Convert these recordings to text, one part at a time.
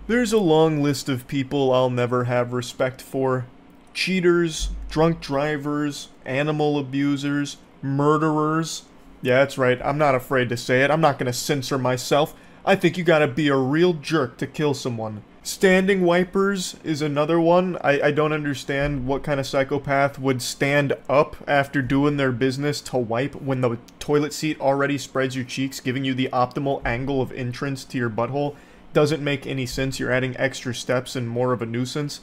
There's a long list of people I'll never have respect for. Cheaters, drunk drivers, animal abusers, murderers. Yeah, that's right, I'm not afraid to say it, I'm not gonna censor myself. I think you gotta be a real jerk to kill someone. Standing wipers is another one. I don't understand what kind of psychopath would stand up after doing their business to wipe when the toilet seat already spreads your cheeks, giving you the optimal angle of entrance to your butthole. Doesn't make any sense. You're adding extra steps and more of a nuisance.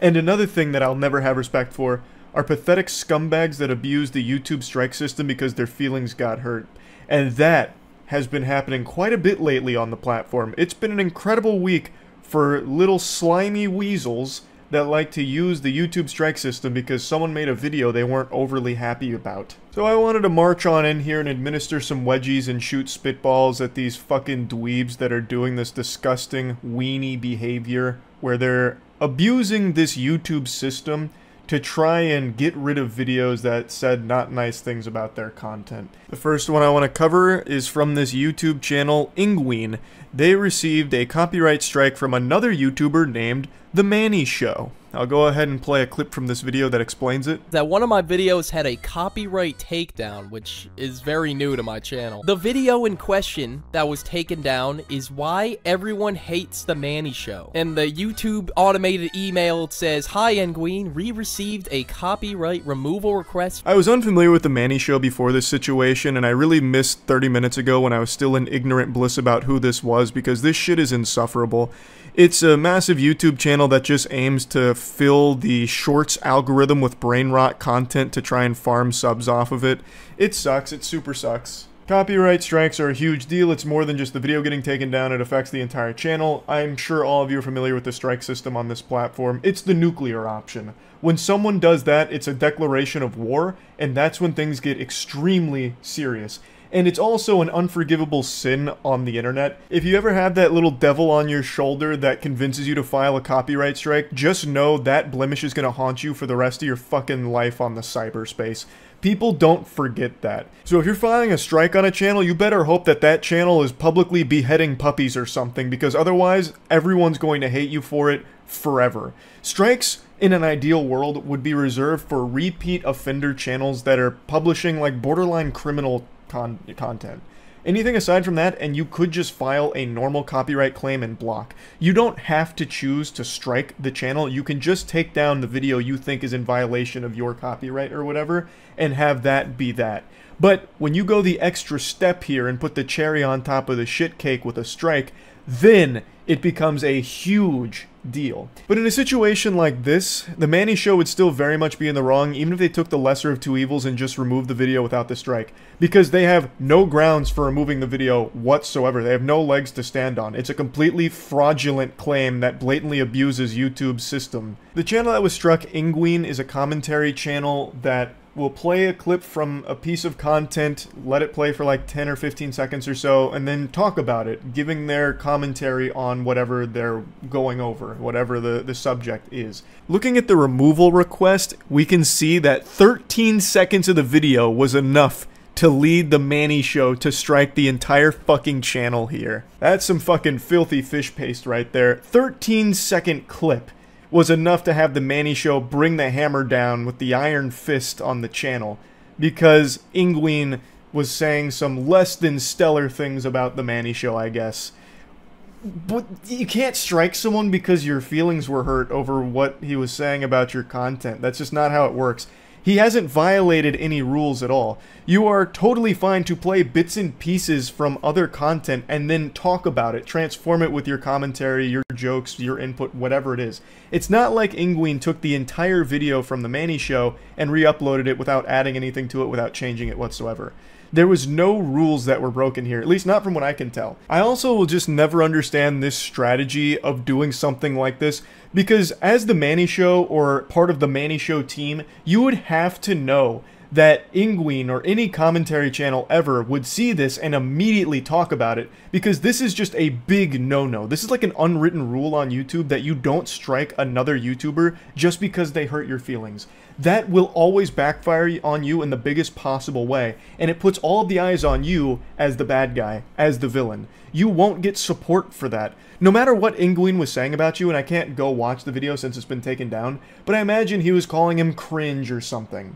And another thing that I'll never have respect for are pathetic scumbags that abuse the YouTube strike system because their feelings got hurt. And that has been happening quite a bit lately on the platform. It's been an incredible week for little slimy weasels that like to use the YouTube strike system because someone made a video they weren't overly happy about. So I wanted to march on in here and administer some wedgies and shoot spitballs at these fucking dweebs that are doing this disgusting weenie behavior where they're abusing this YouTube system to try and get rid of videos that said not nice things about their content. The first one I want to cover is from this YouTube channel, Penguinz0. They received a copyright strike from another YouTuber named The Manny Show. I'll go ahead and play a clip from this video that explains it. That one of my videos had a copyright takedown, which is very new to my channel. The video in question that was taken down is why everyone hates The Manny Show. And the YouTube automated email says, "Hi Penguinz, we received a copyright removal request." I was unfamiliar with The Manny Show before this situation, and I really missed 30 minutes ago when I was still in ignorant bliss about who this was, because this shit is insufferable. It's a massive YouTube channel that just aims to fill the shorts algorithm with brain rot content to try and farm subs off of it. It sucks, it super sucks. Copyright strikes are a huge deal. It's more than just the video getting taken down, it affects the entire channel. I'm sure all of you are familiar with the strike system on this platform. It's the nuclear option. When someone does that, it's a declaration of war, and that's when things get extremely serious. And it's also an unforgivable sin on the internet. If you ever have that little devil on your shoulder that convinces you to file a copyright strike, just know that blemish is gonna haunt you for the rest of your fucking life on the cyberspace. People don't forget that. So if you're filing a strike on a channel, you better hope that that channel is publicly beheading puppies or something, because otherwise, everyone's going to hate you for it forever. Strikes, in an ideal world, would be reserved for repeat offender channels that are publishing like borderline criminal content. Anything aside from that, and you could just file a normal copyright claim and block. You don't have to choose to strike the channel. You can just take down the video you think is in violation of your copyright or whatever, and have that be that. But when you go the extra step here and put the cherry on top of the shit cake with a strike, then it becomes a huge deal. But in a situation like this, The Manny Show would still very much be in the wrong, even if they took the lesser of two evils and just removed the video without the strike. Because they have no grounds for removing the video whatsoever. They have no legs to stand on. It's a completely fraudulent claim that blatantly abuses YouTube's system. The channel that was struck, Penguinz0, is a commentary channel that will play a clip from a piece of content, let it play for like 10 or 15 seconds or so, and then talk about it, giving their commentary on whatever they're going over, whatever the subject is. Looking at the removal request, we can see that 13 seconds of the video was enough to lead The Manny Show to strike the entire fucking channel here. That's some fucking filthy fish paste right there. 13-second clip was enough to have The Manny Show bring the hammer down with the iron fist on the channel, because Penguinz0 was saying some less than stellar things about The Manny Show, I guess. But you can't strike someone because your feelings were hurt over what he was saying about your content. That's just not how it works. He hasn't violated any rules at all. You are totally fine to play bits and pieces from other content and then talk about it, transform it with your commentary, your jokes, your input, whatever it is. It's not like Penguinz0 took the entire video from The Manny Show and re-uploaded it without adding anything to it, without changing it whatsoever. There was no rules that were broken here, at least not from what I can tell. I also will just never understand this strategy of doing something like this, because as The Manny Show or part of The Manny Show team, you would have to know that Penguinz0 or any commentary channel ever would see this and immediately talk about it, because this is just a big no-no. This is like an unwritten rule on YouTube that you don't strike another YouTuber just because they hurt your feelings. that will always backfire on you in the biggest possible way, and it puts all of the eyes on you as the bad guy, as the villain. You won't get support for that. No matter what Penguinz was saying about you, and I can't go watch the video since it's been taken down, but I imagine he was calling him cringe or something.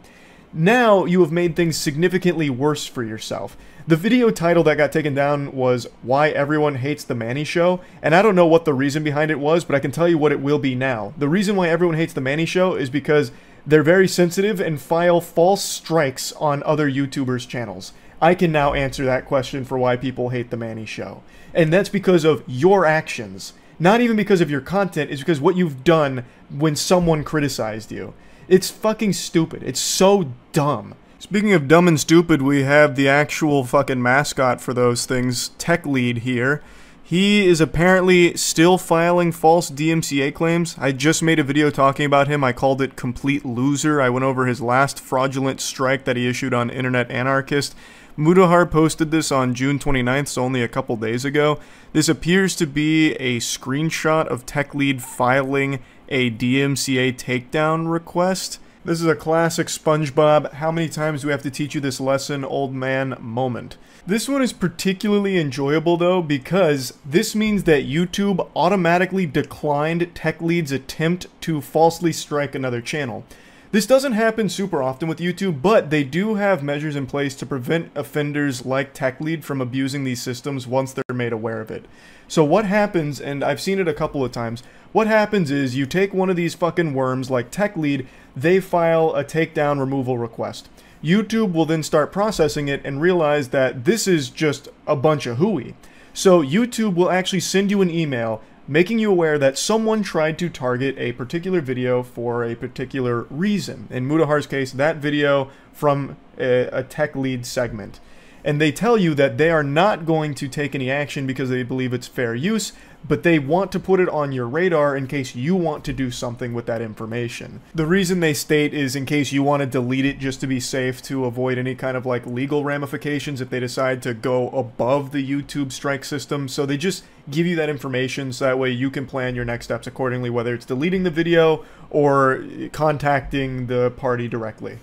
Now you have made things significantly worse for yourself. The video title that got taken down was Why Everyone Hates the Manny Show, and I don't know what the reason behind it was, but I can tell you what it will be now. The reason why everyone hates the Manny Show is because they're very sensitive and file false strikes on other YouTubers' channels. I can now answer that question for why people hate the Manny Show. And that's because of your actions. Not even because of your content, it's because what you've done when someone criticized you. It's fucking stupid. It's so dumb. Speaking of dumb and stupid, we have the actual fucking mascot for those things, Tech Lead here. He is apparently still filing false DMCA claims. I just made a video talking about him. I called it Complete Loser. I went over his last fraudulent strike that he issued on Internet Anarchist. Mudahar posted this on June 29th, so only a couple days ago. This appears to be a screenshot of Tech Lead filing a DMCA takedown request. This is a classic SpongeBob, how many times do we have to teach you this lesson, old man moment. This one is particularly enjoyable though because this means that YouTube automatically declined Tech Lead's attempt to falsely strike another channel. This doesn't happen super often with YouTube, but they do have measures in place to prevent offenders like Tech Lead from abusing these systems once they're made aware of it. So what happens, and I've seen it a couple of times, what happens is you take one of these fucking worms like Tech Lead, they file a takedown removal request. YouTube will then start processing it and realize that this is just a bunch of hooey. So YouTube will actually send you an email making you aware that someone tried to target a particular video for a particular reason. In Mudahar's case, that video from a Tech Lead segment. And they tell you that they are not going to take any action because they believe it's fair use, but they want to put it on your radar in case you want to do something with that information. The reason they state is in case you want to delete it just to be safe to avoid any kind of like legal ramifications if they decide to go above the YouTube strike system. So they just give you that information so that way you can plan your next steps accordingly, whether it's deleting the video or contacting the party directly.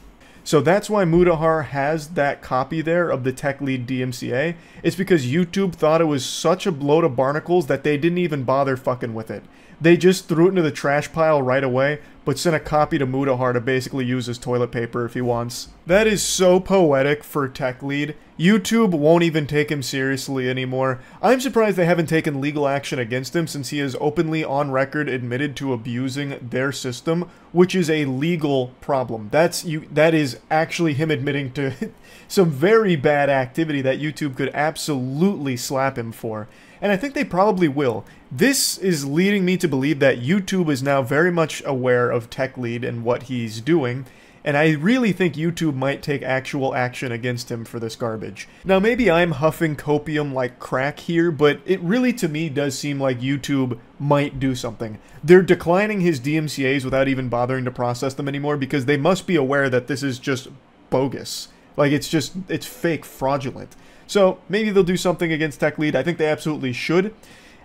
So that's why Mudahar has that copy there of the Tech Lead DMCA. It's because YouTube thought it was such a load of barnacles that they didn't even bother fucking with it. They just threw it into the trash pile right away, but sent a copy to Mudahar to basically use as toilet paper if he wants. That is so poetic for Tech Lead. YouTube won't even take him seriously anymore. I'm surprised they haven't taken legal action against him since he has openly on record admitted to abusing their system, which is a legal problem. That is actually him admitting to some very bad activity that YouTube could absolutely slap him for. And I think they probably will. This is leading me to believe that YouTube is now very much aware of Tech Lead and what he's doing, and I really think YouTube might take actual action against him for this garbage. Now maybe I'm huffing copium like crack here, but it really to me does seem like YouTube might do something. They're declining his DMCAs without even bothering to process them anymore because they must be aware that this is just bogus. Like it's fake, fraudulent. So maybe they'll do something against Tech Lead. I think they absolutely should.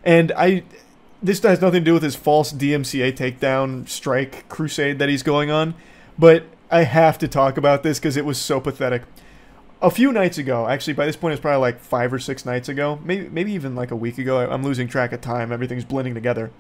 And this has nothing to do with his false DMCA takedown strike crusade that he's going on, but I have to talk about this because it was so pathetic. A few nights ago, actually by this point it's probably like 5 or 6 nights ago, maybe even like a week ago, I'm losing track of time, everything's blending together.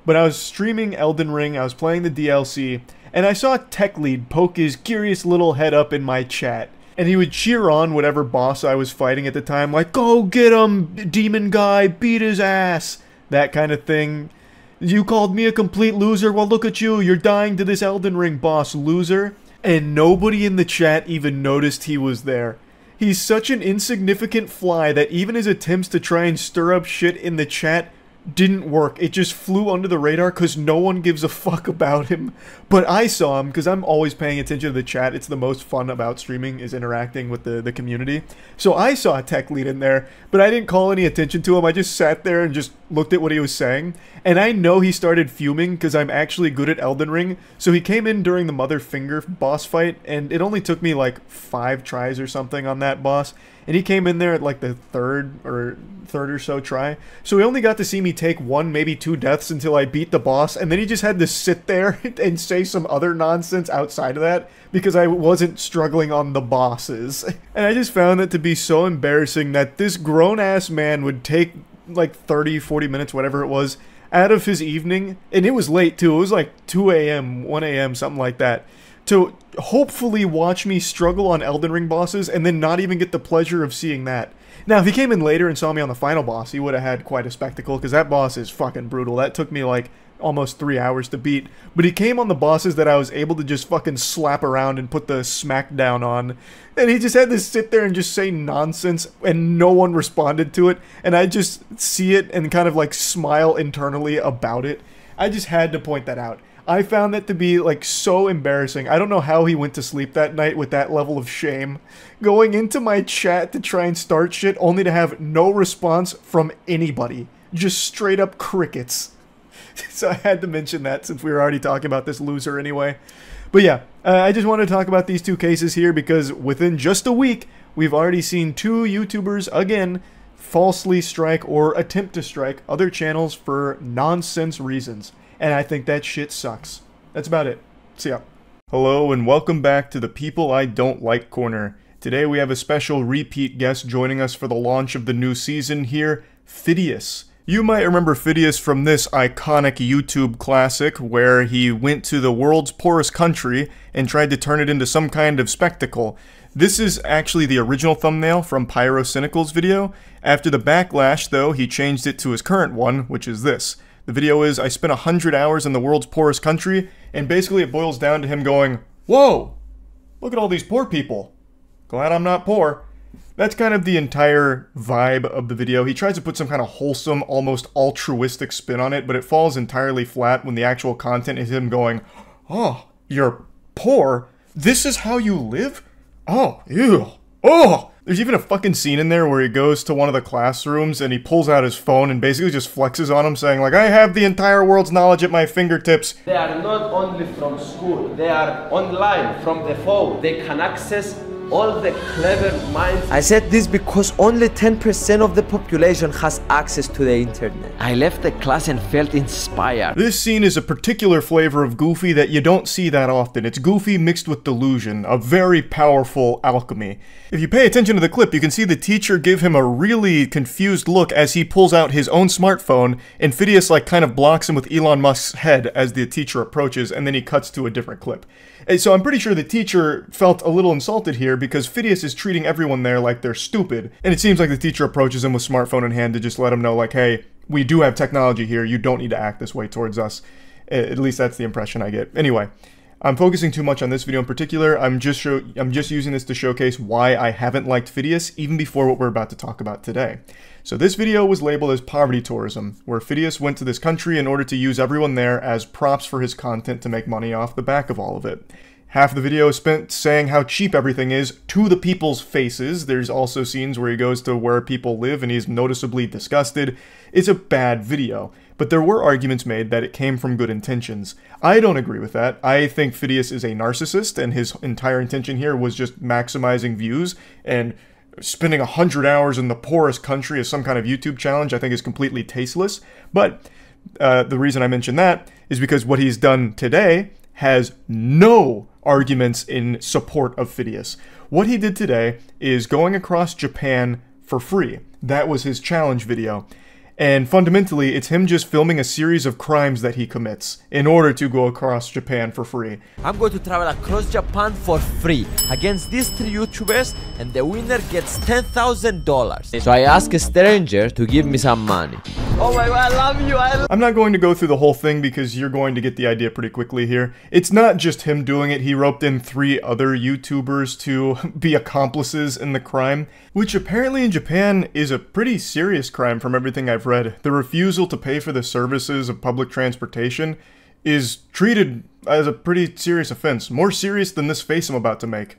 But I was streaming Elden Ring, I was playing the DLC, and I saw Tech Lead poke his curious little head up in my chat. And he would cheer on whatever boss I was fighting at the time, like, go get him, demon guy, beat his ass, that kind of thing. You called me a complete loser? Well, look at you, you're dying to this Elden Ring boss, loser. And nobody in the chat even noticed he was there. He's such an insignificant fly that even his attempts to try and stir up shit in the chat didn't work. It just flew under the radar because no one gives a fuck about him. But I saw him because I'm always paying attention to the chat. It's the most fun about streaming is interacting with the community. So I saw a Tech Lead in there, but I didn't call any attention to him. I just sat there and just looked at what he was saying. And I know he started fuming because I'm actually good at Elden Ring. So he came in during the Mother Finger boss fight, and it only took me like 5 tries or something on that boss. and he came in there at like the third or so try. So he only got to see me take 1, maybe 2 deaths until I beat the boss, and then he just had to sit there and say some other nonsense outside of that because I wasn't struggling on the bosses. And I just found that to be so embarrassing that this grown-ass man would take like 30, 40 minutes, whatever it was, out of his evening, and it was late too, it was like 2 a.m., 1 a.m., something like that, to hopefully watch me struggle on Elden Ring bosses and then not even get the pleasure of seeing that. Now, if he came in later and saw me on the final boss, he would have had quite a spectacle, because that boss is fucking brutal. That took me like almost 3 hours to beat. But he came on the bosses that I was able to just fucking slap around and put the smackdown on. And he just had to sit there and just say nonsense, and no one responded to it. And I just see it and kind of like smile internally about it. I just had to point that out. I found that to be like so embarrassing. I don't know how he went to sleep that night with that level of shame. Going into my chat to try and start shit only to have no response from anybody. Just straight up crickets. So I had to mention that since we were already talking about this loser anyway. But yeah, I just wanted to talk about these 2 cases here because within just a week, we've already seen 2 YouTubers, again, falsely strike or attempt to strike other channels for nonsense reasons. And I think that shit sucks. That's about it. See ya. Hello and welcome back to the People I Don't Like corner. Today we have a special repeat guest joining us for the launch of the new season here, Phidias. You might remember Phidias from this iconic YouTube classic where he went to the world's poorest country and tried to turn it into some kind of spectacle. This is actually the original thumbnail from Pyrocynical's video. After the backlash though, he changed it to his current one, which is this. The video is, I spent 100 hours in the world's poorest country, and basically it boils down to him going, whoa, look at all these poor people. Glad I'm not poor. That's kind of the entire vibe of the video. He tries to put some kind of wholesome, almost altruistic spin on it, but it falls entirely flat when the actual content is him going, oh, you're poor? This is how you live? Oh, ew. Oh! There's even a fucking scene in there where he goes to one of the classrooms and he pulls out his phone and basically just flexes on him saying like, I have the entire world's knowledge at my fingertips. They are not only from school, they are online from the phone. They can access all the clever minds. I said this because only 10% of the population has access to the internet. I left the class and felt inspired. This scene is a particular flavor of Goofy that you don't see that often. It's Goofy mixed with delusion, a very powerful alchemy. If you pay attention to the clip, you can see the teacher give him a really confused look as he pulls out his own smartphone, and Phidias like kind of blocks him with Elon Musk's head as the teacher approaches, and then he cuts to a different clip. And so I'm pretty sure the teacher felt a little insulted here because Phidias is treating everyone there like they're stupid. And it seems like the teacher approaches him with smartphone in hand to just let him know like, hey, we do have technology here, you don't need to act this way towards us. At least that's the impression I get. Anyway, I'm focusing too much on this video in particular. I'm just using this to showcase why I haven't liked Phidias even before what we're about to talk about today. So this video was labeled as poverty tourism, where Phidias went to this country in order to use everyone there as props for his content to make money off the back of all of it. Half the video is spent saying how cheap everything is to the people's faces. There's also scenes where he goes to where people live and he's noticeably disgusted. It's a bad video, but there were arguments made that it came from good intentions. I don't agree with that. I think Phidias is a narcissist and his entire intention here was just maximizing views, and spending 100 hours in the poorest country as some kind of YouTube challenge I think is completely tasteless. But the reason I mention that is because what he's done today has no arguments in support of Phidias. What he did today is going across Japan for free. That was his challenge video. And fundamentally, it's him just filming a series of crimes that he commits in order to go across Japan for free. I'm going to travel across Japan for free against these 3 YouTubers, and the winner gets $10,000. So I ask a stranger to give me some money. Oh my god, I love you! I'm not going to go through the whole thing because you're going to get the idea pretty quickly here. It's not just him doing it, he roped in 3 other YouTubers to be accomplices in the crime, which apparently in Japan is a pretty serious crime from everything I've read. The refusal to pay for the services of public transportation is treated as a pretty serious offense, more serious than this face I'm about to make.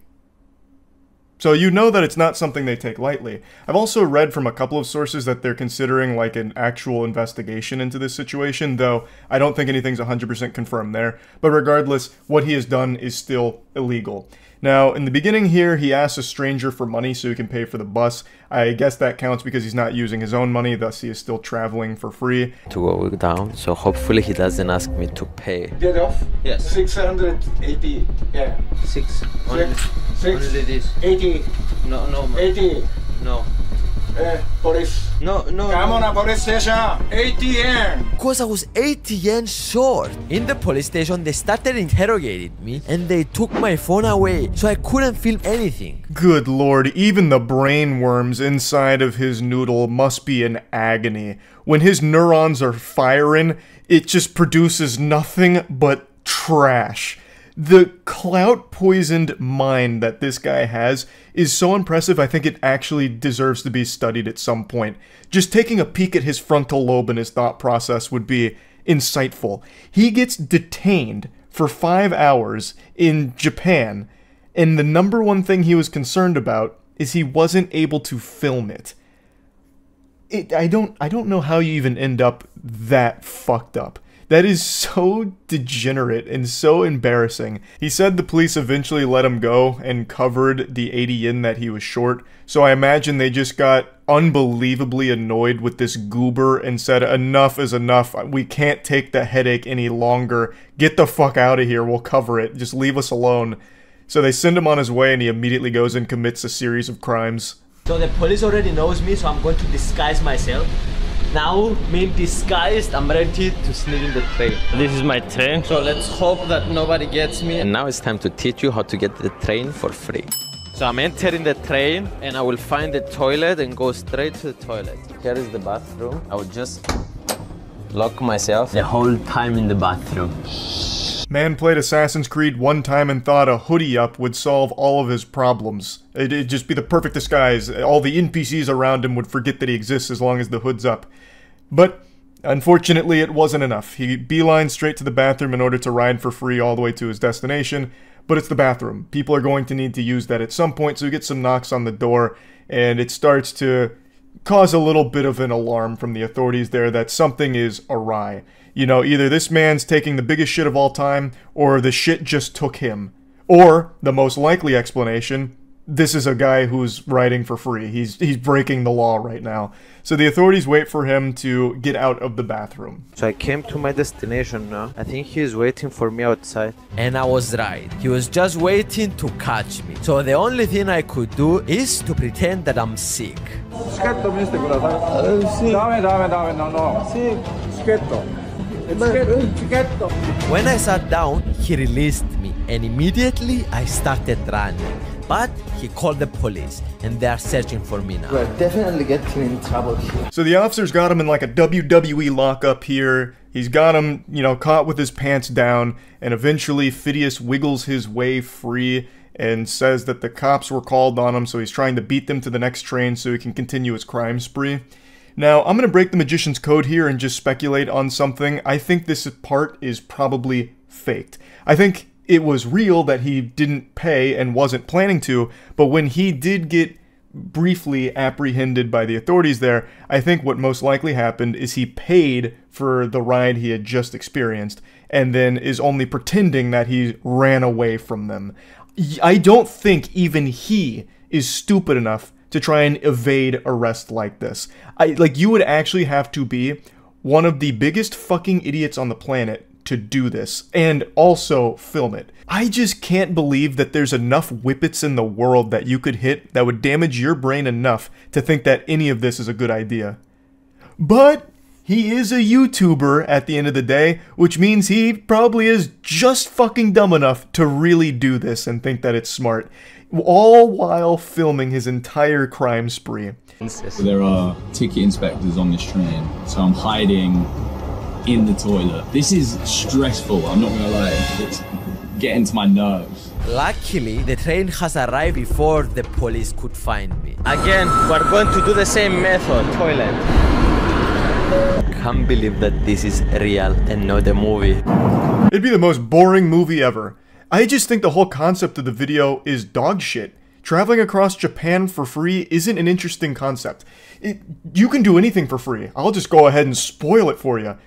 So you know that it's not something they take lightly. I've also read from a couple of sources that they're considering like an actual investigation into this situation, though I don't think anything's 100% confirmed there. But regardless, what he has done is still illegal. Now, in the beginning here, he asks a stranger for money so he can pay for the bus. I guess that counts because he's not using his own money, thus he is still traveling for free. To go down, so hopefully he doesn't ask me to pay. Get off? Yes. 680, yeah. 6. Only this. 80. No, no. 80. No. Police. No, no. Come on, police station. 80 yen. Because I was 80 yen short. In the police station, they started interrogating me and they took my phone away, so I couldn't film anything. Good lord, even the brain worms inside of his noodle must be in agony. When his neurons are firing, it just produces nothing but trash. The clout-poisoned mind that this guy has is so impressive, I think it actually deserves to be studied at some point. Just taking a peek at his frontal lobe and his thought process would be insightful. He gets detained for 5 hours in Japan, and the number one thing he was concerned about is he wasn't able to film it. I don't know how you even end up that fucked up. That is so degenerate and so embarrassing. He said the police eventually let him go and covered the 80 yen that he was short, so I imagine they just got unbelievably annoyed with this goober and said, enough is enough, we can't take the headache any longer, get the fuck out of here, we'll cover it, just leave us alone. So they send him on his way and he immediately goes and commits a series of crimes. So the police already knows me, so I'm going to disguise myself. Now, being disguised, I'm ready to sneak in the train. This is my train, so let's hope that nobody gets me. And now it's time to teach you how to get the train for free. So I'm entering the train, and I will find the toilet and go straight to the toilet. Here is the bathroom. I will just lock myself the whole time in the bathroom. Man played Assassin's Creed one time and thought a hoodie up would solve all of his problems. It'd just be the perfect disguise. All the NPCs around him would forget that he exists as long as the hood's up. But, unfortunately, it wasn't enough. He beelined straight to the bathroom in order to ride for free all the way to his destination, but it's the bathroom. People are going to need to use that at some point, so he gets some knocks on the door, and it starts to cause a little bit of an alarm from the authorities there that something is awry. You know, either this man's taking the biggest shit of all time, or the shit just took him. Or, the most likely explanation, this is a guy who's riding for free. He's breaking the law right now. So the authorities wait for him to get out of the bathroom. So I came to my destination now. I think he is waiting for me outside. And I was right. He was just waiting to catch me. So the only thing I could do is to pretend that I'm sick. When I sat down, he released me, and immediately I started running. But he called the police, and they are searching for me now. We're definitely getting in trouble here. So the officers got him in like a WWE lockup here. He's got him, you know, caught with his pants down, and eventually Phidias wiggles his way free and says that the cops were called on him, so he's trying to beat them to the next train so he can continue his crime spree. Now, I'm going to break the magician's code here and just speculate on something. I think this part is probably faked. I think it was real that he didn't pay and wasn't planning to, but when he did get briefly apprehended by the authorities there, I think what most likely happened is he paid for the ride he had just experienced and then is only pretending that he ran away from them. I don't think even he is stupid enough to try and evade arrest like this. You would actually have to be one of the biggest fucking idiots on the planet to do this, and also film it. I just can't believe that there's enough whippets in the world that you could hit that would damage your brain enough to think that any of this is a good idea. But he is a YouTuber at the end of the day, which means he probably is just fucking dumb enough to really do this and think that it's smart, all while filming his entire crime spree. There are ticket inspectors on this train, so I'm hiding in the toilet. This is stressful, I'm not gonna lie. It's getting to my nerves. Luckily, the train has arrived before the police could find me. Again, we're going to do the same method, toilet. Can't believe that this is real and not a movie. It'd be the most boring movie ever. I just think the whole concept of the video is dog shit. Traveling across Japan for free isn't an interesting concept. You can do anything for free. I'll just go ahead and spoil it for you.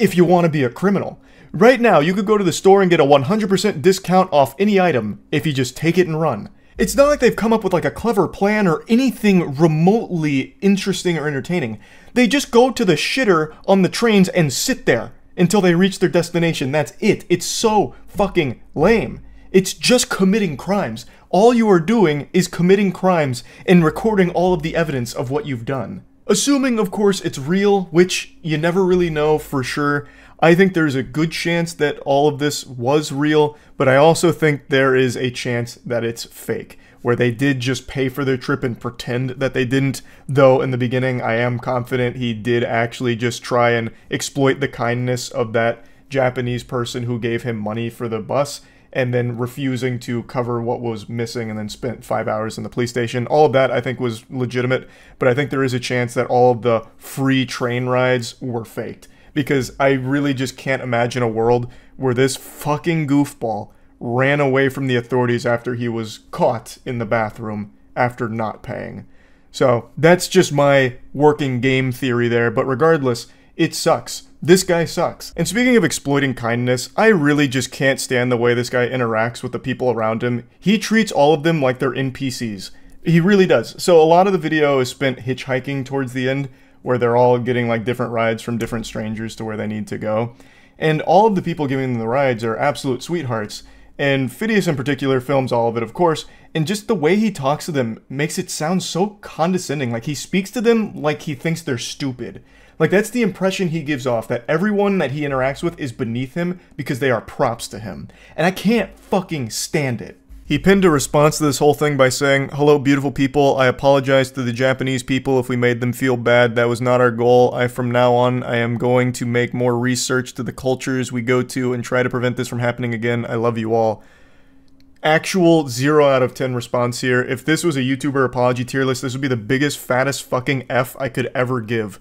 if you want to be a criminal. Right now, you could go to the store and get a 100% discount off any item if you just take it and run. It's not like they've come up with like a clever plan or anything remotely interesting or entertaining. They just go to the shitter on the trains and sit there until they reach their destination. That's it. It's so fucking lame. It's just committing crimes. All you are doing is committing crimes and recording all of the evidence of what you've done. Assuming, of course, it's real, which you never really know for sure. I think there's a good chance that all of this was real, but I also think there is a chance that it's fake, where they did just pay for their trip and pretend that they didn't, though in the beginning I am confident he did actually just try and exploit the kindness of that Japanese person who gave him money for the bus, and then refusing to cover what was missing and then spent 5 hours in the police station. All of that I think was legitimate, but I think there is a chance that all of the free train rides were faked. Because I really just can't imagine a world where this fucking goofball ran away from the authorities after he was caught in the bathroom after not paying. So that's just my working game theory there, but regardless, it sucks. This guy sucks. And speaking of exploiting kindness, I really just can't stand the way this guy interacts with the people around him. He treats all of them like they're NPCs. He really does. So a lot of the video is spent hitchhiking towards the end, where they're all getting like different rides from different strangers to where they need to go. And all of the people giving them the rides are absolute sweethearts. And Phidias in particular films all of it, of course, and just the way he talks to them makes it sound so condescending. Like he speaks to them like he thinks they're stupid. Like that's the impression he gives off, that everyone that he interacts with is beneath him because they are props to him. And I can't fucking stand it. He pinned a response to this whole thing by saying, "Hello beautiful people, I apologize to the Japanese people if we made them feel bad. That was not our goal. From now on, I am going to make more research to the cultures we go to and try to prevent this from happening again. I love you all." Actual 0 out of 10 response here. If this was a YouTuber apology tier list, this would be the biggest, fattest fucking F I could ever give.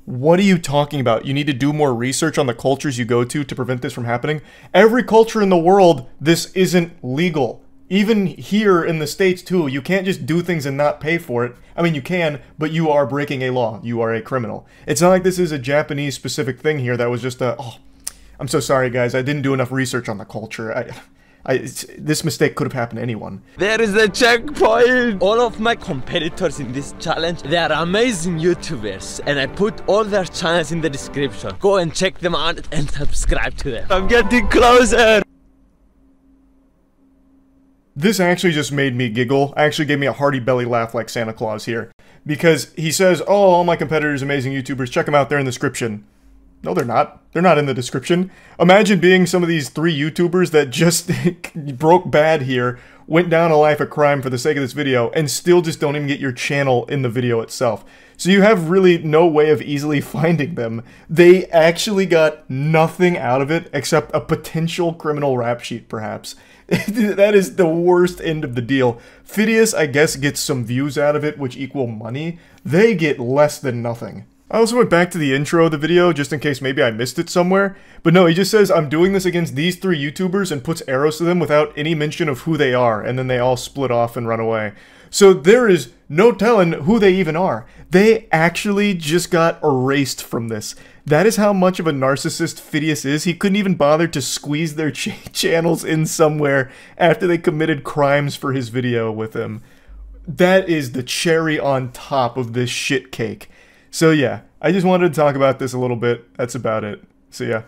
What are you talking about? You need to do more research on the cultures you go to prevent this from happening? Every culture in the world, this isn't legal. Even here in the States too, you can't just do things and not pay for it. I mean, you can, but you are breaking a law. You are a criminal. It's not like this is a Japanese specific thing here that was just a, "Oh, I'm so sorry guys, I didn't do enough research on the culture. This mistake could have happened to anyone." There is a checkpoint! All of my competitors in this challenge, they are amazing YouTubers, and I put all their channels in the description. Go and check them out and subscribe to them. I'm getting closer! This actually just made me giggle. Actually gave me a hearty belly laugh like Santa Claus here. Because he says, "Oh, all my competitors, amazing YouTubers, check them out, they're in the description." No, they're not. They're not in the description. Imagine being some of these 3 YouTubers that just broke bad here, went down a life of crime for the sake of this video, and still just don't even get your channel in the video itself. So you have really no way of easily finding them. They actually got nothing out of it except a potential criminal rap sheet, perhaps. That is the worst end of the deal. Phidias, I guess, gets some views out of it, which equal money. They get less than nothing. I also went back to the intro of the video, just in case maybe I missed it somewhere. But no, he just says, "I'm doing this against these 3 YouTubers," and puts arrows to them without any mention of who they are, and then they all split off and run away. So there is no telling who they even are. They actually just got erased from this. That is how much of a narcissist Phidias is. He couldn't even bother to squeeze their channels in somewhere after they committed crimes for his video with him. That is the cherry on top of this shit cake. So yeah, I just wanted to talk about this a little bit. That's about it. So yeah.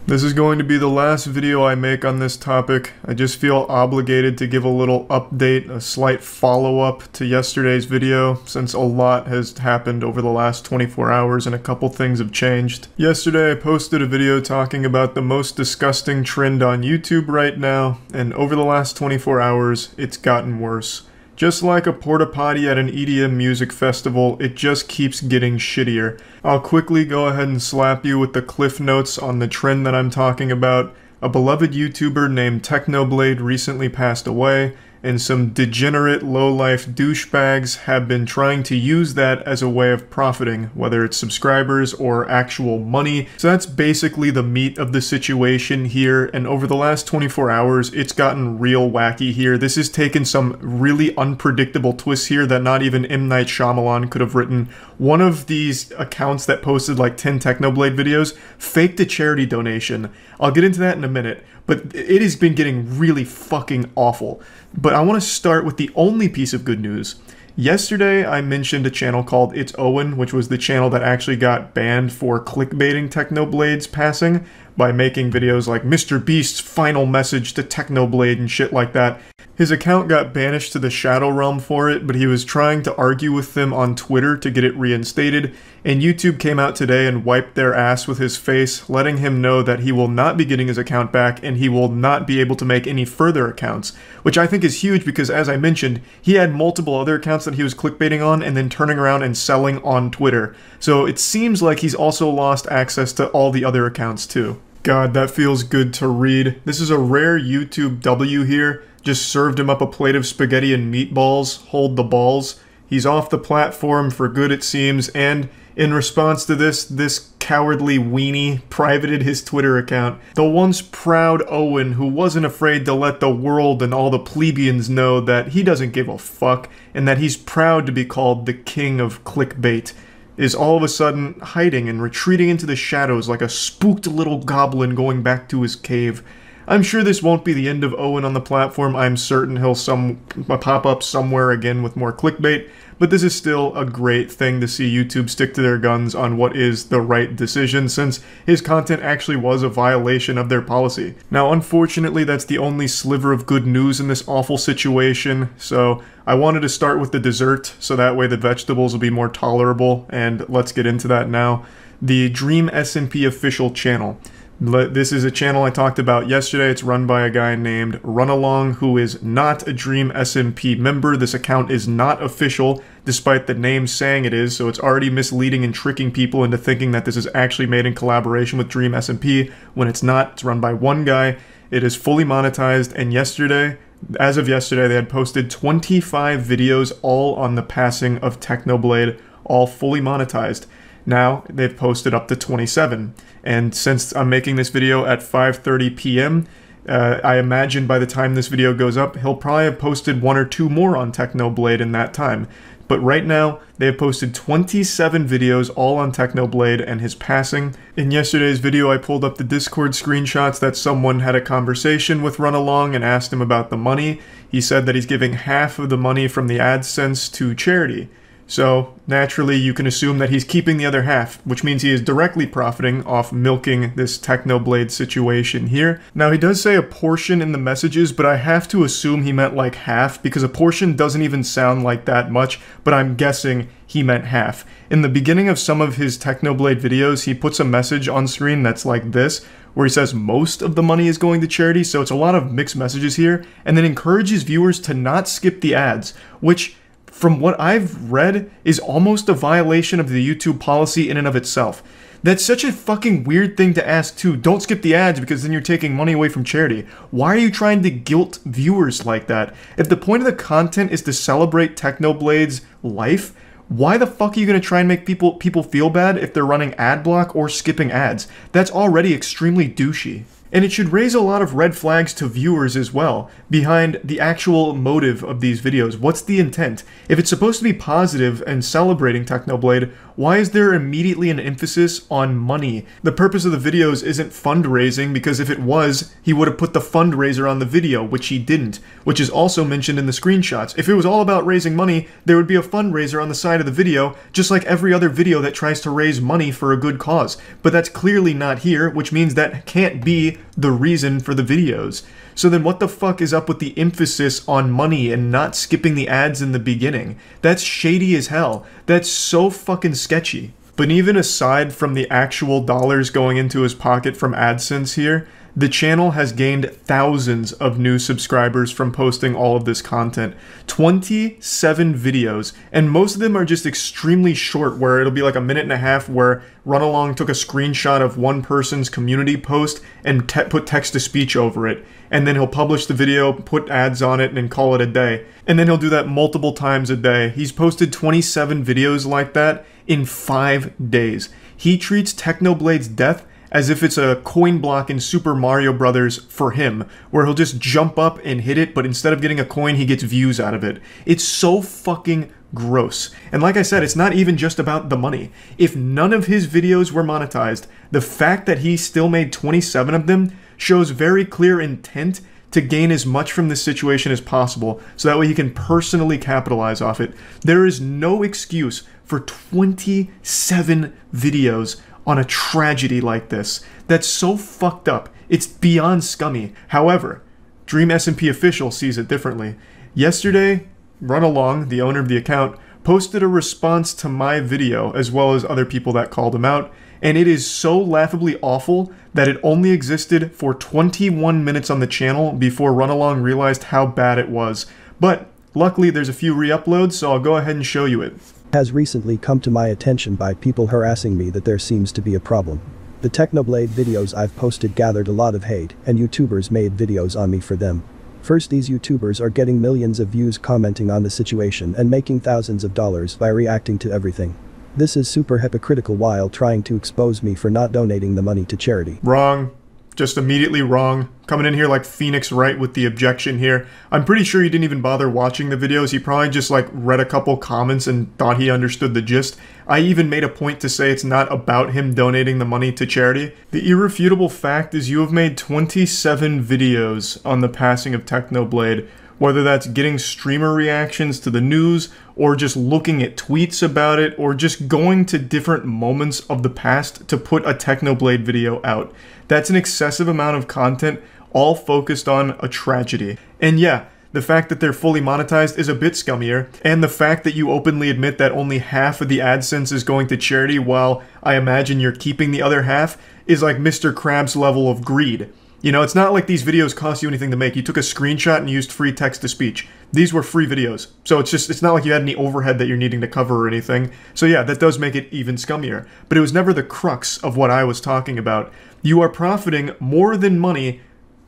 This is going to be the last video I make on this topic. I just feel obligated to give a little update, a slight follow-up to yesterday's video, since a lot has happened over the last 24 hours and a couple things have changed. Yesterday I posted a video talking about the most disgusting trend on YouTube right now, and over the last 24 hours, it's gotten worse. Just like a porta potty at an EDM music festival, it just keeps getting shittier. I'll quickly go ahead and slap you with the cliff notes on the trend that I'm talking about. A beloved YouTuber named Technoblade recently passed away, and some degenerate, low-life douchebags have been trying to use that as a way of profiting, whether it's subscribers or actual money. So that's basically the meat of the situation here, and over the last 24 hours, it's gotten real wacky here. This has taken some really unpredictable twists here that not even M. Night Shyamalan could have written. One of these accounts that posted like 10 Technoblade videos faked a charity donation. I'll get into that in a minute, but it has been getting really fucking awful. But I want to start with the only piece of good news. Yesterday, I mentioned a channel called It's Owen, which was the channel that actually got banned for clickbaiting Technoblade's passing by making videos like Mr. Beast's final message to Technoblade and shit like that. His account got banished to the Shadow Realm for it, but he was trying to argue with them on Twitter to get it reinstated, and YouTube came out today and wiped their ass with his face, letting him know that he will not be getting his account back and he will not be able to make any further accounts, which I think is huge because, as I mentioned, he had multiple other accounts that he was clickbaiting on and then turning around and selling on Twitter. So it seems like he's also lost access to all the other accounts too. God, that feels good to read. This is a rare YouTube W here. Just served him up a plate of spaghetti and meatballs. Hold the balls. He's off the platform for good, it seems, and in response to this cowardly weenie privated his Twitter account. The once proud Owen, who wasn't afraid to let the world and all the plebeians know that he doesn't give a fuck, and that he's proud to be called the king of clickbait, is all of a sudden hiding and retreating into the shadows like a spooked little goblin going back to his cave. I'm sure this won't be the end of Owen on the platform. I'm certain he'll pop up somewhere again with more clickbait, but this is still a great thing to see YouTube stick to their guns on what is the right decision, since his content actually was a violation of their policy. Now, unfortunately, that's the only sliver of good news in this awful situation, so I wanted to start with the dessert, so that way the vegetables will be more tolerable, and let's get into that now. The Dream SMP official channel. This is a channel I talked about yesterday. It's run by a guy named Runalong, who is not a Dream SMP member. This account is not official, despite the name saying it is, so it's already misleading and tricking people into thinking that this is actually made in collaboration with Dream SMP, when it's not. It's run by one guy. It is fully monetized, and yesterday, as of yesterday, they had posted 25 videos all on the passing of Technoblade, all fully monetized. Now, they've posted up to 27, and since I'm making this video at 5:30 p.m., I imagine by the time this video goes up, he'll probably have posted 1 or 2 more on Technoblade in that time. But right now, they have posted 27 videos all on Technoblade and his passing. In yesterday's video, I pulled up the Discord screenshots that someone had a conversation with Runalong and asked him about the money. He said that he's giving half of the money from the AdSense to charity. So, naturally, you can assume that he's keeping the other half, which means he is directly profiting off milking this Technoblade situation here. Now, he does say a portion in the messages, but I have to assume he meant like half, because a portion doesn't even sound like that much, but I'm guessing he meant half. In the beginning of some of his Technoblade videos, he puts a message on screen that's like this, where he says most of the money is going to charity, so it's a lot of mixed messages here, and then encourages viewers to not skip the ads, which, from what I've read, is almost a violation of the YouTube policy in and of itself. That's such a fucking weird thing to ask too. Don't skip the ads because then you're taking money away from charity. Why are you trying to guilt viewers like that? If the point of the content is to celebrate Technoblade's life, why the fuck are you going to try and make people feel bad if they're running ad block or skipping ads? That's already extremely douchey. And it should raise a lot of red flags to viewers as well, behind the actual motive of these videos. What's the intent? If it's supposed to be positive and celebrating Technoblade, why is there immediately an emphasis on money? The purpose of the videos isn't fundraising, because if it was, he would have put the fundraiser on the video, which he didn't, which is also mentioned in the screenshots. If it was all about raising money, there would be a fundraiser on the side of the video, just like every other video that tries to raise money for a good cause. But that's clearly not here, which means that can't be the reason for the videos. So then what the fuck is up with the emphasis on money and not skipping the ads in the beginning? That's shady as hell. That's so fucking sketchy. But even aside from the actual dollars going into his pocket from AdSense here, The channel has gained thousands of new subscribers from posting all of this content. 27 videos, and most of them are just extremely short, where it'll be like a minute and a half where Run Along took a screenshot of one person's community post and put text-to-speech over it. And then he'll publish the video, put ads on it, and call it a day. And then he'll do that multiple times a day. He's posted 27 videos like that in 5 days. He treats Technoblade's death as if it's a coin block in Super Mario Brothers for him, where he'll just jump up and hit it, but instead of getting a coin, he gets views out of it. It's so fucking gross. And like I said, it's not even just about the money. If none of his videos were monetized, the fact that he still made 27 of them shows very clear intent to gain as much from this situation as possible, so that way he can personally capitalize off it. There is no excuse for 27 videos on a tragedy like this. That's so fucked up. It's beyond scummy. However, Dream SMP Official sees it differently. Yesterday, Run Along, the owner of the account, posted a response to my video, as well as other people that called him out, and it is so laughably awful that it only existed for 21 minutes on the channel before Run Along realized how bad it was. But luckily there's a few re-uploads, so I'll go ahead and show you it. Has recently come to my attention by people harassing me that there seems to be a problem. The Technoblade videos I've posted gathered a lot of hate, and YouTubers made videos on me for them. First, these YouTubers are getting millions of views commenting on the situation and making thousands of dollars by reacting to everything. This is super hypocritical while trying to expose me for not donating the money to charity. Wrong. Just immediately wrong. Coming in here like Phoenix Wright with the objection here. I'm pretty sure he didn't even bother watching the videos. He probably just like read a couple comments and thought he understood the gist. I even made a point to say it's not about him donating the money to charity. The irrefutable fact is you have made 27 videos on the passing of Technoblade. Whether that's getting streamer reactions to the news, or just looking at tweets about it, or just going to different moments of the past to put a Technoblade video out. That's an excessive amount of content, all focused on a tragedy. And yeah, the fact that they're fully monetized is a bit scummier, and the fact that you openly admit that only half of the AdSense is going to charity while I imagine you're keeping the other half is like Mr. Krabs level of greed. You know, it's not like these videos cost you anything to make. You took a screenshot and used free text-to-speech. These were free videos. So it's not like you had any overhead that you're needing to cover or anything. So yeah, that does make it even scummier. But it was never the crux of what I was talking about. You are profiting more than money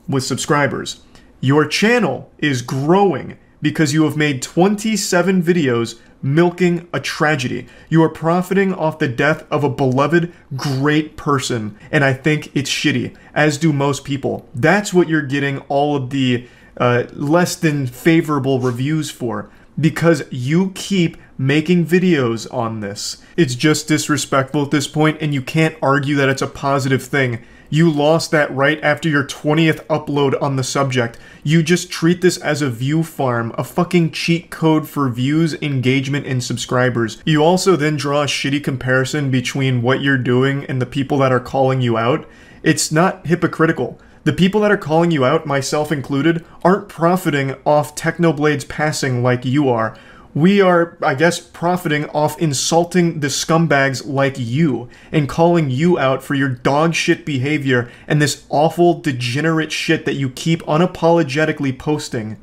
with subscribers. Your channel is growing because you have made 27 videos milking a tragedy. You are profiting off the death of a beloved, great person, and I think it's shitty, as do most people. That's what you're getting all of the less than favorable reviews for, because you keep making videos on this. It's just disrespectful at this point, and you can't argue that it's a positive thing. You lost that right after your 20th upload on the subject. You just treat this as a view farm, a fucking cheat code for views, engagement, and subscribers. You also then draw a shitty comparison between what you're doing and the people that are calling you out. It's not hypocritical. The people that are calling you out, myself included, aren't profiting off Technoblade's passing like you are. We are, I guess, profiting off insulting the scumbags like you and calling you out for your dog shit behavior and this awful, degenerate shit that you keep unapologetically posting.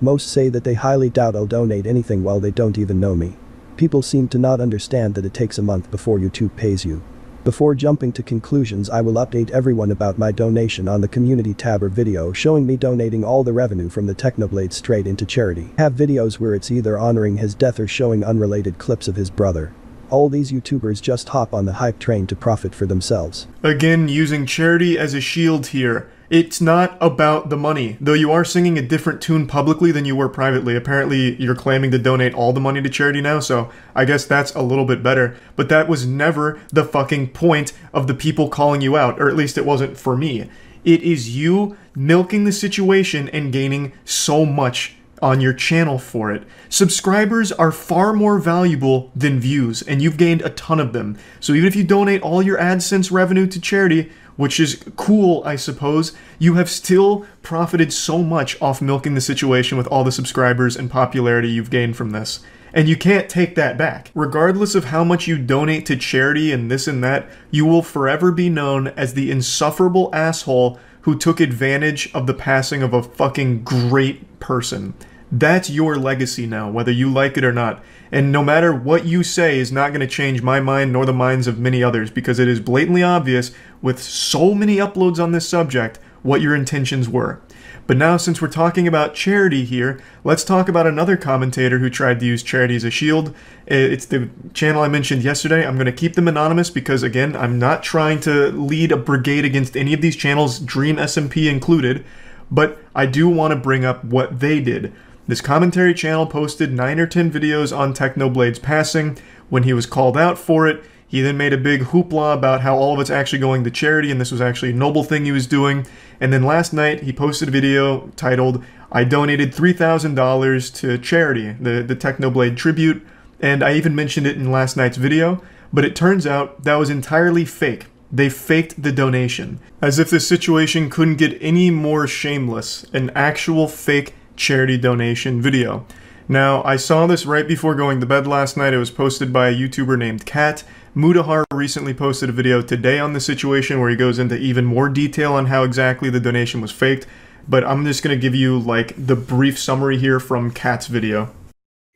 Most say that they highly doubt I'll donate anything while they don't even know me. People seem to not understand that it takes a month before YouTube pays you. Before jumping to conclusions, I will update everyone about my donation on the community tab or video showing me donating all the revenue from the Technoblade straight into charity. Have videos where it's either honoring his death or showing unrelated clips of his brother. All these YouTubers just hop on the hype train to profit for themselves. Again, using charity as a shield here. It's not about the money, though you are singing a different tune publicly than you were privately. Apparently, you're claiming to donate all the money to charity now, so I guess that's a little bit better. But that was never the fucking point of the people calling you out, or at least it wasn't for me. It is you milking the situation and gaining so much on your channel for it. Subscribers are far more valuable than views, and you've gained a ton of them. So even if you donate all your AdSense revenue to charity, which is cool, I suppose, you have still profited so much off milking the situation with all the subscribers and popularity you've gained from this. And you can't take that back. Regardless of how much you donate to charity and this and that, you will forever be known as the insufferable asshole who took advantage of the passing of a fucking great person. That's your legacy now, whether you like it or not. And no matter what you say is not going to change my mind nor the minds of many others, because it is blatantly obvious, with so many uploads on this subject, what your intentions were. But now, since we're talking about charity here, let's talk about another commentator who tried to use charity as a shield. It's the channel I mentioned yesterday. I'm going to keep them anonymous because, again, I'm not trying to lead a brigade against any of these channels, Dream SMP included, but I do want to bring up what they did. This commentary channel posted 9 or 10 videos on Technoblade's passing. When he was called out for it, he then made a big hoopla about how all of it's actually going to charity and this was actually a noble thing he was doing. And then last night, he posted a video titled, I donated $3,000 to charity, the Technoblade tribute, and I even mentioned it in last night's video, but it turns out that was entirely fake. They faked the donation. As if this situation couldn't get any more shameless, an actual fake charity donation video. Now, I saw this right before going to bed last night. It was posted by a YouTuber named Kat. Mudahar recently posted a video today on the situation where he goes into even more detail on how exactly the donation was faked, but I'm just going to give you like the brief summary here from Kat's video.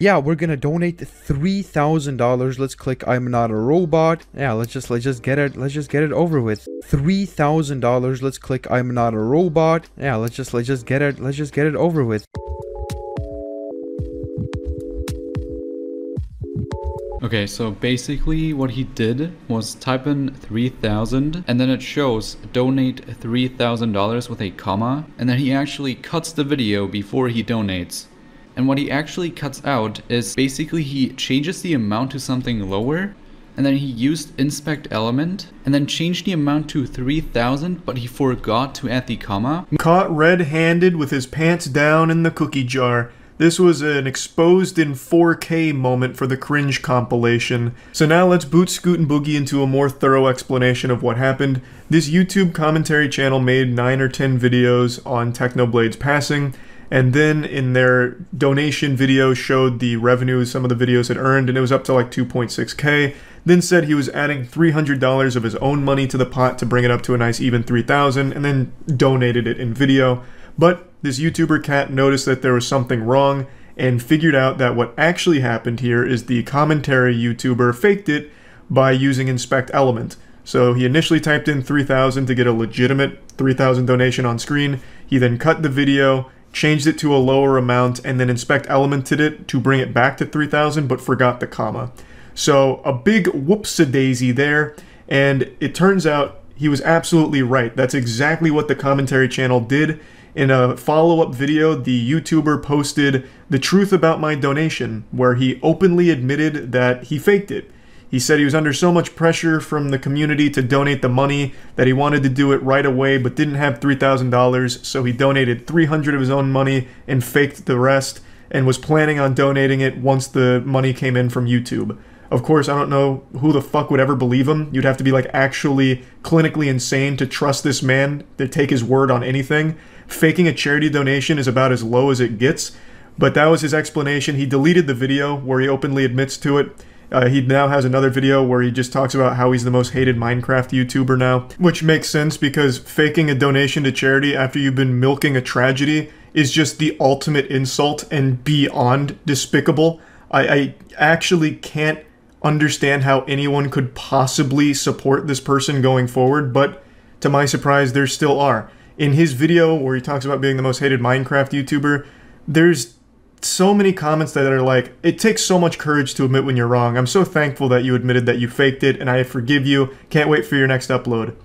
Yeah, we're gonna donate $3,000. Let's click I'm not a robot. Yeah, let's just get it over with. $3,000. Let's click I'm not a robot. Yeah, let's just get it over with. Okay, so basically what he did was type in 3,000 and then it shows donate $3,000 with a comma, and then he actually cuts the video before he donates. And what he actually cuts out is basically he changes the amount to something lower, and then he used inspect element and then changed the amount to 3,000, but he forgot to add the comma. Caught red-handed with his pants down in the cookie jar. This was an exposed in 4K moment for the cringe compilation. So now let's boot Scoot and Boogie into a more thorough explanation of what happened. This YouTube commentary channel made 9 or 10 videos on Technoblade's passing, and then in their donation video showed the revenue some of the videos had earned, and it was up to like 2.6K. Then said he was adding $300 of his own money to the pot to bring it up to a nice even 3,000, and then donated it in video. But this YouTuber Kat noticed that there was something wrong and figured out that what actually happened here is the commentary YouTuber faked it by using inspect element. So he initially typed in 3,000 to get a legitimate 3,000 donation on screen. He then cut the video, changed it to a lower amount, and then inspect elemented it to bring it back to 3,000, but forgot the comma. So a big whoops-a-daisy there, and it turns out he was absolutely right. That's exactly what the commentary channel did. In a follow-up video, the YouTuber posted the truth about my donation, where he openly admitted that he faked it. He said he was under so much pressure from the community to donate the money that he wanted to do it right away but didn't have $3,000, so he donated $300 of his own money and faked the rest, and was planning on donating it once the money came in from YouTube. Of course, I don't know who the fuck would ever believe him. You'd have to be like actually clinically insane to trust this man, to take his word on anything. Faking a charity donation is about as low as it gets, but that was his explanation. He deleted the video where he openly admits to it. He now has another video where he just talks about how he's the most hated Minecraft YouTuber now, which makes sense because faking a donation to charity after you've been milking a tragedy is just the ultimate insult and beyond despicable. I actually can't understand how anyone could possibly support this person going forward, but to my surprise, there still are. In his video where he talks about being the most hated Minecraft YouTuber, there's so many comments that are like, it takes so much courage to admit when you're wrong. I'm so thankful that you admitted that you faked it, and I forgive you. Can't wait for your next upload.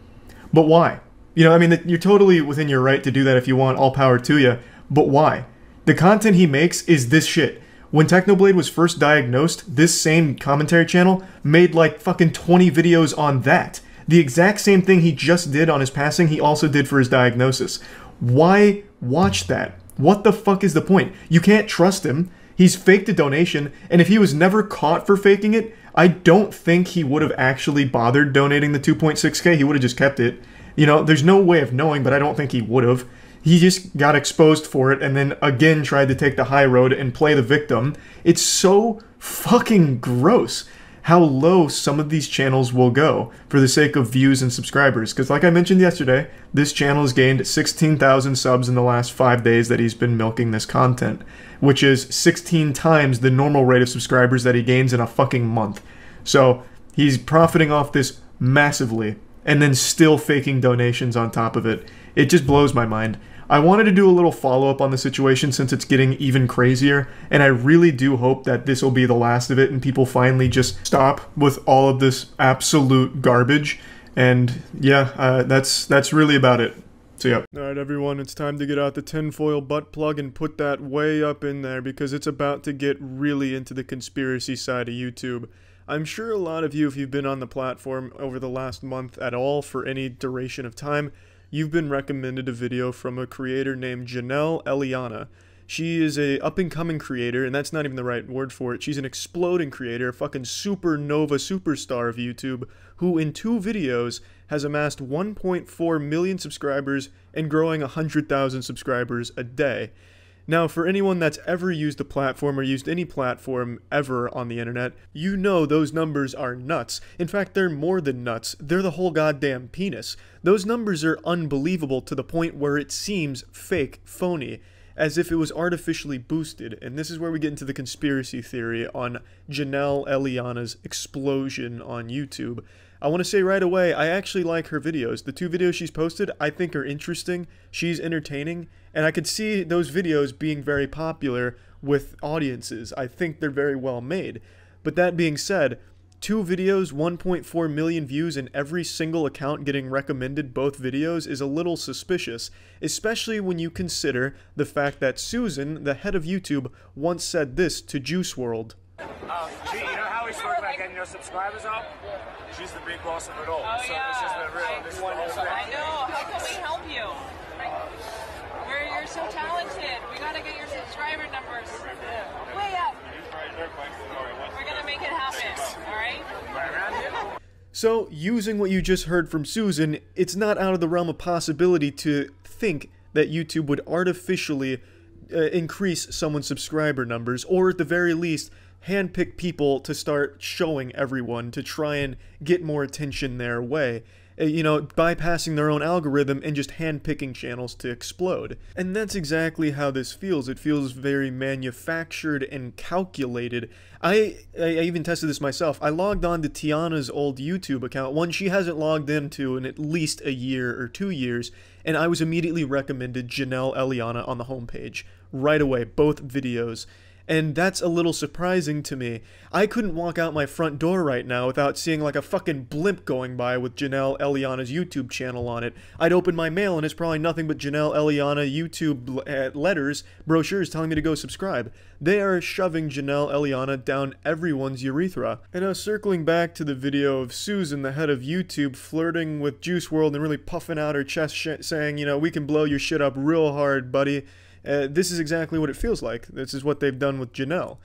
But why? You know, I mean, you're totally within your right to do that if you want, all power to you. But why? The content he makes is this shit. When Technoblade was first diagnosed, this same commentary channel made like fucking 20 videos on that. The exact same thing he just did on his passing, he also did for his diagnosis. Why watch that? What the fuck is the point? You can't trust him. He's faked a donation, and if he was never caught for faking it, I don't think he would have actually bothered donating the 2.6K. He would have just kept it. You know, there's no way of knowing, but I don't think he would have. He just got exposed for it and then again tried to take the high road and play the victim. It's so fucking gross. how low some of these channels will go for the sake of views and subscribers. Because like I mentioned yesterday, this channel has gained 16,000 subs in the last 5 days that he's been milking this content, which is 16 times the normal rate of subscribers that he gains in a fucking month. So he's profiting off this massively, and then still faking donations on top of it. It just blows my mind. I wanted to do a little follow-up on the situation since it's getting even crazier, and I really do hope that this will be the last of it and people finally just stop with all of this absolute garbage. And yeah, that's really about it. So yeah. Alright everyone, it's time to get out the tinfoil butt plug and put that way up in there, because it's about to get really into the conspiracy side of YouTube. I'm sure a lot of you, if you've been on the platform over the last month at all for any duration of time, you've been recommended a video from a creator named Janelle Eliana. She is a up-and-coming creator, and that's not even the right word for it. She's an exploding creator, a fucking supernova superstar of YouTube, who in 2 videos has amassed 1.4 million subscribers and growing 100,000 subscribers a day. Now, for anyone that's ever used a platform or used any platform ever on the internet, you know those numbers are nuts. In fact, they're more than nuts. They're the whole goddamn penis. Those numbers are unbelievable to the point where it seems fake, phony, as if it was artificially boosted. And this is where we get into the conspiracy theory on Janelle Eliana's explosion on YouTube. I want to say right away, I actually like her videos. The 2 videos she's posted, I think are interesting. She's entertaining, and I could see those videos being very popular with audiences. I think they're very well made. But that being said, 2 videos, 1.4 million views, and every single account getting recommended both videos is a little suspicious, especially when you consider the fact that Susan, the head of YouTube, once said this to Juice WRLD. Gee, you know how we spoke about getting your subscribers up? She's the big boss of it all. Oh, so yeah. this is the real, this is the whole thing. I know. How can we help you? You're so talented. We gotta get your subscriber numbers way up. We're gonna make it happen, alright? So, using what you just heard from Susan, it's not out of the realm of possibility to think that YouTube would artificially increase someone's subscriber numbers, or at the very least, handpick people to start showing everyone to try and get more attention their way. You know, bypassing their own algorithm and just handpicking channels to explode. And that's exactly how this feels. It feels very manufactured and calculated. I even tested this myself. I logged on to Tiana's old YouTube account, one she hasn't logged into in at least a year or 2 years, and I was immediately recommended Janelle Eliana on the homepage. Right away, both videos. And that's a little surprising to me. I couldn't walk out my front door right now without seeing like a fucking blimp going by with Janelle Eliana's YouTube channel on it. I'd open my mail and it's probably nothing but Janelle Eliana YouTube letters, brochures telling me to go subscribe. They are shoving Janelle Eliana down everyone's urethra. And now circling back to the video of Susan, the head of YouTube, flirting with Juice WRLD and really puffing out her chest saying, you know, we can blow your shit up real hard, buddy. This is exactly what it feels like. This is what they've done with Janelle.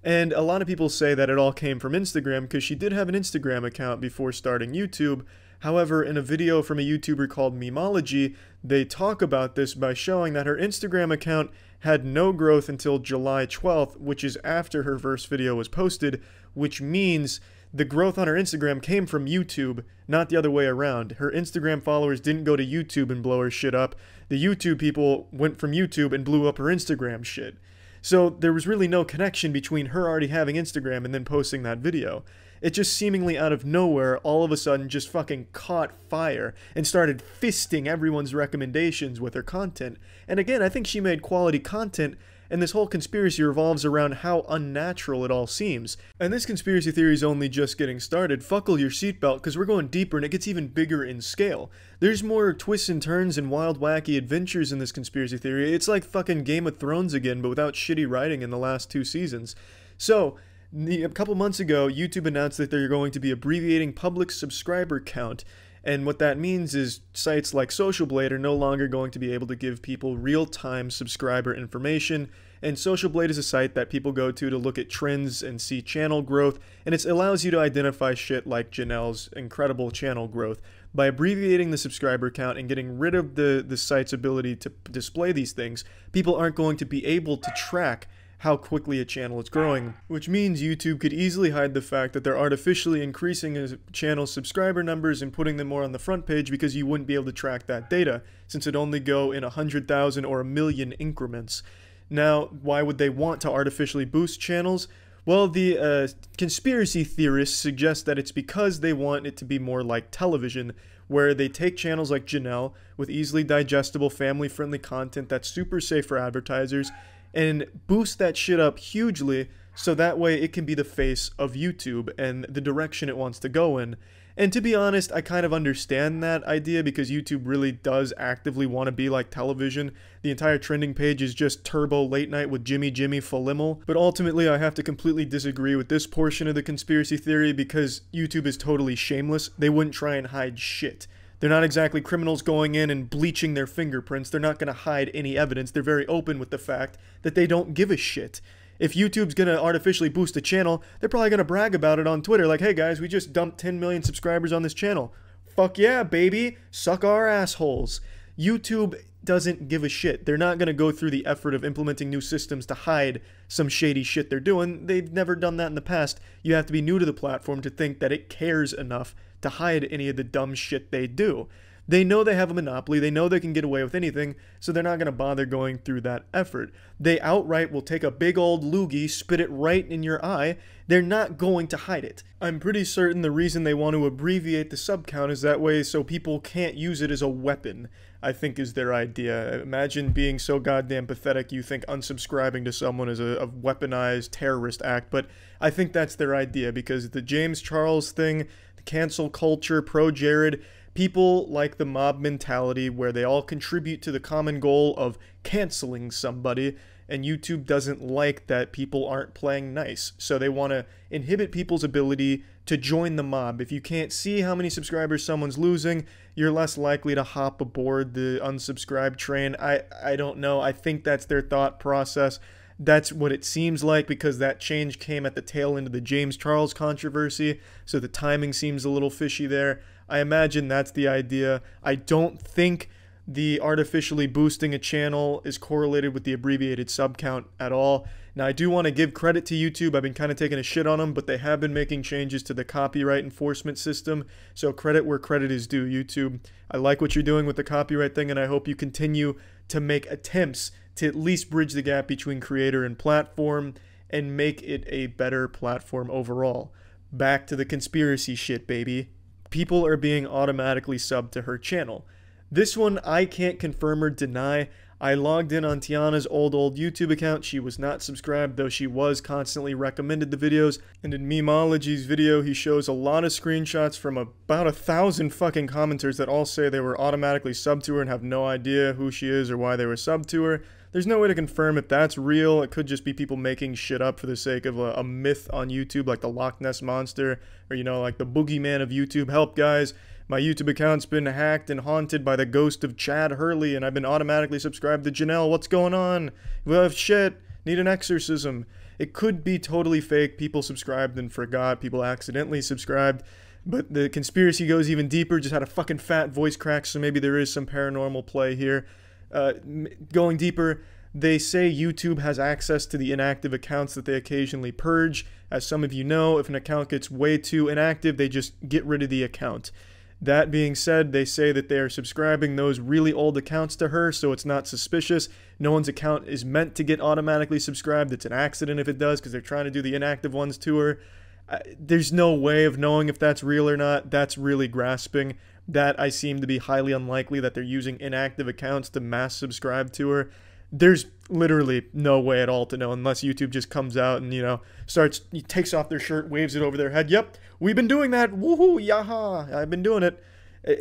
And a lot of people say that it all came from Instagram, because she did have an Instagram account before starting YouTube. However, in a video from a YouTuber called Memology, they talk about this by showing that her Instagram account had no growth until July 12th, which is after her first video was posted, which means the growth on her Instagram came from YouTube, not the other way around. Her Instagram followers didn't go to YouTube and blow her shit up. The YouTube people went from YouTube and blew up her Instagram shit. So there was really no connection between her already having Instagram and then posting that video. It just seemingly out of nowhere, all of a sudden just fucking caught fire and started fisting everyone's recommendations with her content. And again, I think she made quality content, and this whole conspiracy revolves around how unnatural it all seems. And this conspiracy theory is only just getting started. Buckle your seatbelt, because we're going deeper and it gets even bigger in scale. There's more twists and turns and wild wacky adventures in this conspiracy theory. It's like fucking Game of Thrones again, but without shitty writing in the last 2 seasons. So, a couple months ago, YouTube announced that they're going to be abbreviating public subscriber count. And what that means is sites like Social Blade are no longer going to be able to give people real-time subscriber information. And Social Blade is a site that people go to look at trends and see channel growth, and it allows you to identify shit like Janelle's incredible channel growth. By abbreviating the subscriber count and getting rid of the site's ability to display these things, people aren't going to be able to track how quickly a channel is growing, which means YouTube could easily hide the fact that they're artificially increasing a channel's subscriber numbers and putting them more on the front page because you wouldn't be able to track that data, since it'd only go in 100,000 or 1,000,000 increments. Now, why would they want to artificially boost channels? Well, the conspiracy theorists suggest that it's because they want it to be more like television, where they take channels like Janelle with easily digestible, family-friendly content that's super safe for advertisers and boost that shit up hugely so that way it can be the face of YouTube and the direction it wants to go in. And to be honest, I kind of understand that idea because YouTube really does actively want to be like television. The entire trending page is just turbo late night with Jimmy Falimmel. But ultimately, I have to completely disagree with this portion of the conspiracy theory because YouTube is totally shameless. They wouldn't try and hide shit. They're not exactly criminals going in and bleaching their fingerprints. They're not going to hide any evidence. They're very open with the fact that they don't give a shit. If YouTube's going to artificially boost a channel, they're probably going to brag about it on Twitter. Like, hey guys, we just dumped 10 million subscribers on this channel. Fuck yeah, baby. Suck our assholes. YouTube doesn't give a shit. They're not going to go through the effort of implementing new systems to hide some shady shit they're doing. They've never done that in the past. You have to be new to the platform to think that it cares enough to hide any of the dumb shit they do. They know they have a monopoly, they know they can get away with anything, so they're not going to bother going through that effort. They outright will take a big old loogie, spit it right in your eye. They're not going to hide it. I'm pretty certain the reason they want to abbreviate the sub count is that way so people can't use it as a weapon, I think is their idea. Imagine being so goddamn pathetic you think unsubscribing to someone is a weaponized terrorist act, but I think that's their idea because the James Charles thing, the cancel culture, pro-Jared, people like the mob mentality where they all contribute to the common goal of canceling somebody, and YouTube doesn't like that people aren't playing nice. So they want to inhibit people's ability to join the mob. If you can't see how many subscribers someone's losing, you're less likely to hop aboard the unsubscribe train. I don't know. I think that's their thought process. That's what it seems like because that change came at the tail end of the James Charles controversy, so the timing seems a little fishy there. I imagine that's the idea. I don't think the artificially boosting a channel is correlated with the abbreviated sub count at all. Now, I do want to give credit to YouTube. I've been kind of taking a shit on them, but they have been making changes to the copyright enforcement system, so credit where credit is due, YouTube. I like what you're doing with the copyright thing, and I hope you continue to make attempts to at least bridge the gap between creator and platform and make it a better platform overall. Back to the conspiracy shit, baby. People are being automatically subbed to her channel. This one I can't confirm or deny. I logged in on Tiana's old YouTube account. She was not subscribed, though she was constantly recommended the videos. And in Memeology's video, he shows a lot of screenshots from about 1,000 fucking commenters that all say they were automatically subbed to her and have no idea who she is or why they were subbed to her. There's no way to confirm if that's real. It could just be people making shit up for the sake of a myth on YouTube, like the Loch Ness Monster, or, you know, like the boogeyman of YouTube. Help, guys. My YouTube account's been hacked and haunted by the ghost of Chad Hurley, and I've been automatically subscribed to Janelle. What's going on? Well, shit. Need an exorcism. It could be totally fake. People subscribed and forgot. People accidentally subscribed. But the conspiracy goes even deeper. Just had a fucking fat voice crack, so maybe there is some paranormal play here. Going deeper, they say YouTube has access to the inactive accounts that they occasionally purge. As some of you know, if an account gets way too inactive, they just get rid of the account. That being said, they say that they are subscribing those really old accounts to her, so it's not suspicious. No one's account is meant to get automatically subscribed. It's an accident if it does, because they're trying to do the inactive ones to her. There's no way of knowing if that's real or not. That's really grasping. That I seem to be highly unlikely that they're using inactive accounts to mass subscribe to her. There's literally no way at all to know unless YouTube just comes out and, you know, takes off their shirt, waves it over their head. Yep, we've been doing that. Woohoo, yaha, I've been doing it.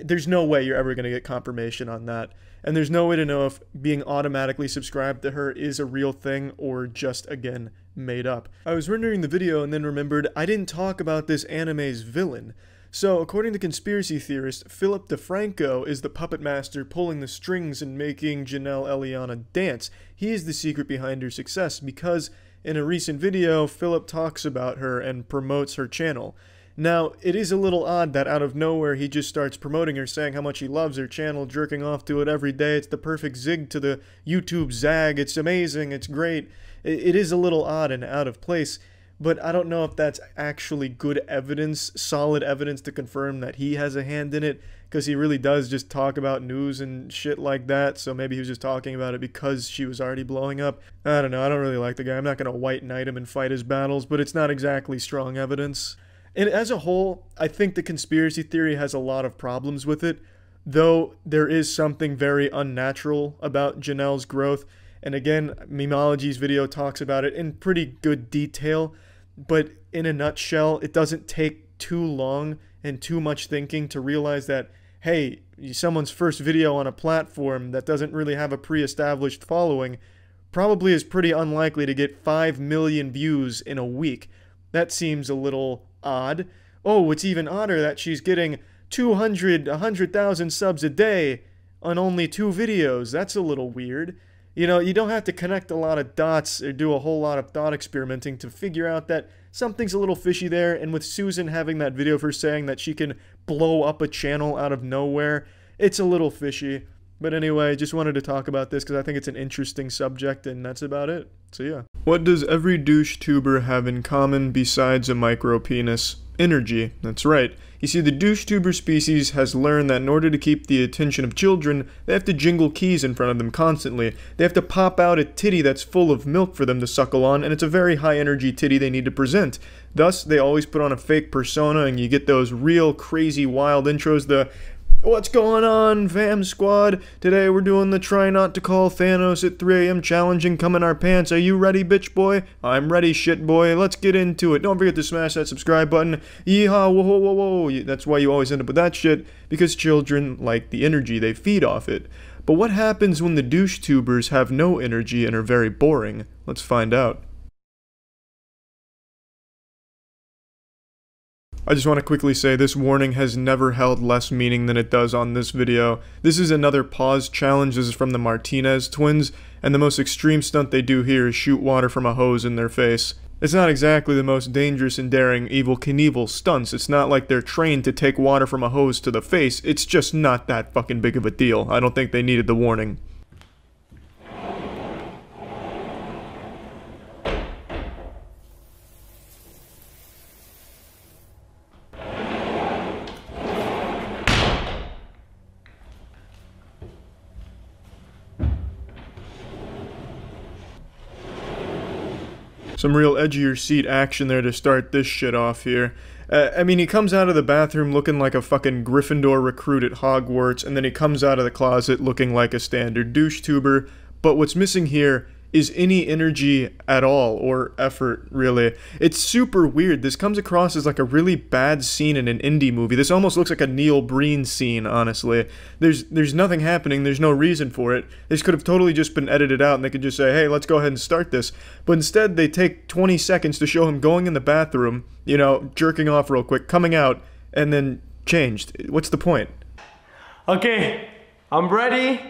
There's no way you're ever going to get confirmation on that. And there's no way to know if being automatically subscribed to her is a real thing or just, again, made up. I was rendering the video and then remembered I didn't talk about this anime's villain. So, according to conspiracy theorist Philip DeFranco is the puppet master pulling the strings and making Janelle Eliana dance. He is the secret behind her success because in a recent video, Philip talks about her and promotes her channel. Now, it is a little odd that out of nowhere he just starts promoting her, saying how much he loves her channel, jerking off to it every day. It's the perfect zig to the YouTube zag. It's amazing. It's great. It is a little odd and out of place, but I don't know if that's actually good evidence, solid evidence to confirm that he has a hand in it, because he really does just talk about news and shit like that, so maybe he was just talking about it because she was already blowing up. I don't know, I don't really like the guy. I'm not going to white knight him and fight his battles, but it's not exactly strong evidence. And as a whole, I think the conspiracy theory has a lot of problems with it, though there is something very unnatural about Janelle's growth. And again, Memology's video talks about it in pretty good detail, but in a nutshell, it doesn't take too long and too much thinking to realize that, hey, someone's first video on a platform that doesn't really have a pre-established following probably is pretty unlikely to get 5 million views in a week. That seems a little odd. Oh, it's even odder that she's getting 100,000 subs a day on only 2 videos. That's a little weird. You know, you don't have to connect a lot of dots or do a whole lot of thought experimenting to figure out that something's a little fishy there, and with Susan having that video of her saying that she can blow up a channel out of nowhere, it's a little fishy. But anyway, just wanted to talk about this because I think it's an interesting subject, and that's about it. So yeah. What does every douche tuber have in common besides a micro penis? Energy. That's right. You see, the douche tuber species has learned that in order to keep the attention of children, they have to jingle keys in front of them constantly. They have to pop out a titty that's full of milk for them to suckle on, and it's a very high energy titty they need to present. Thus, they always put on a fake persona, and you get those real crazy wild intros, the "What's going on, fam squad? Today we're doing the try not to call Thanos at 3 a.m. challenge and come in our pants. Are you ready, bitch boy? I'm ready, shit boy. Let's get into it. Don't forget to smash that subscribe button. Yeehaw, whoa, whoa, whoa, whoa." That's why you always end up with that shit, because children like the energy. They feed off it. But what happens when the douche tubers have no energy and are very boring? Let's find out. I just want to quickly say this warning has never held less meaning than it does on this video. This is another pause challenge. This is from the Martinez twins, and the most extreme stunt they do here is shoot water from a hose in their face. It's not exactly the most dangerous and daring Evel Knievel stunts. It's not like they're trained to take water from a hose to the face. It's just not that fucking big of a deal. I don't think they needed the warning. Some real edgier seat action there to start this shit off here. I mean, he comes out of the bathroom looking like a fucking Gryffindor recruit at Hogwarts, and then he comes out of the closet looking like a standard douche tuber. But what's missing here is any energy at all, or effort, really. It's super weird. This comes across as like a really bad scene in an indie movie. This almost looks like a Neil Breen scene, honestly. There's nothing happening, there's no reason for it. This could have totally just been edited out and they could just say, hey, let's go ahead and start this. But instead, they take 20 seconds to show him going in the bathroom, you know, jerking off real quick, coming out, and then changed. What's the point? Okay, I'm ready.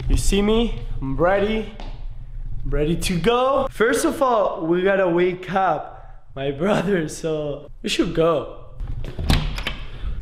You see me? I'm ready. Ready to go. First of all, we gotta wake up my brother, so we should go.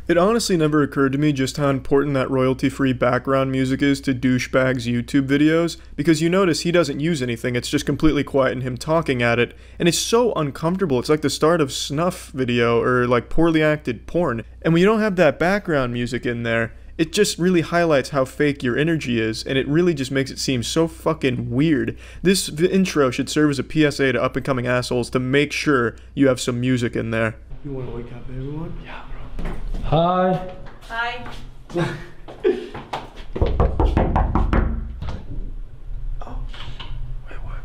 It honestly never occurred to me just how important that royalty-free background music is to Douchebag's YouTube videos, because you notice he doesn't use anything, it's just completely quiet and him talking at it, and it's so uncomfortable. It's like the start of snuff video or like poorly acted porn. And when you don't have that background music in there, it just really highlights how fake your energy is, and it really just makes it seem so fucking weird. This intro should serve as a PSA to up-and-coming assholes to make sure you have some music in there. You wanna wake up everyone? Yeah, bro. Hi. Hi. Oh, wait, what?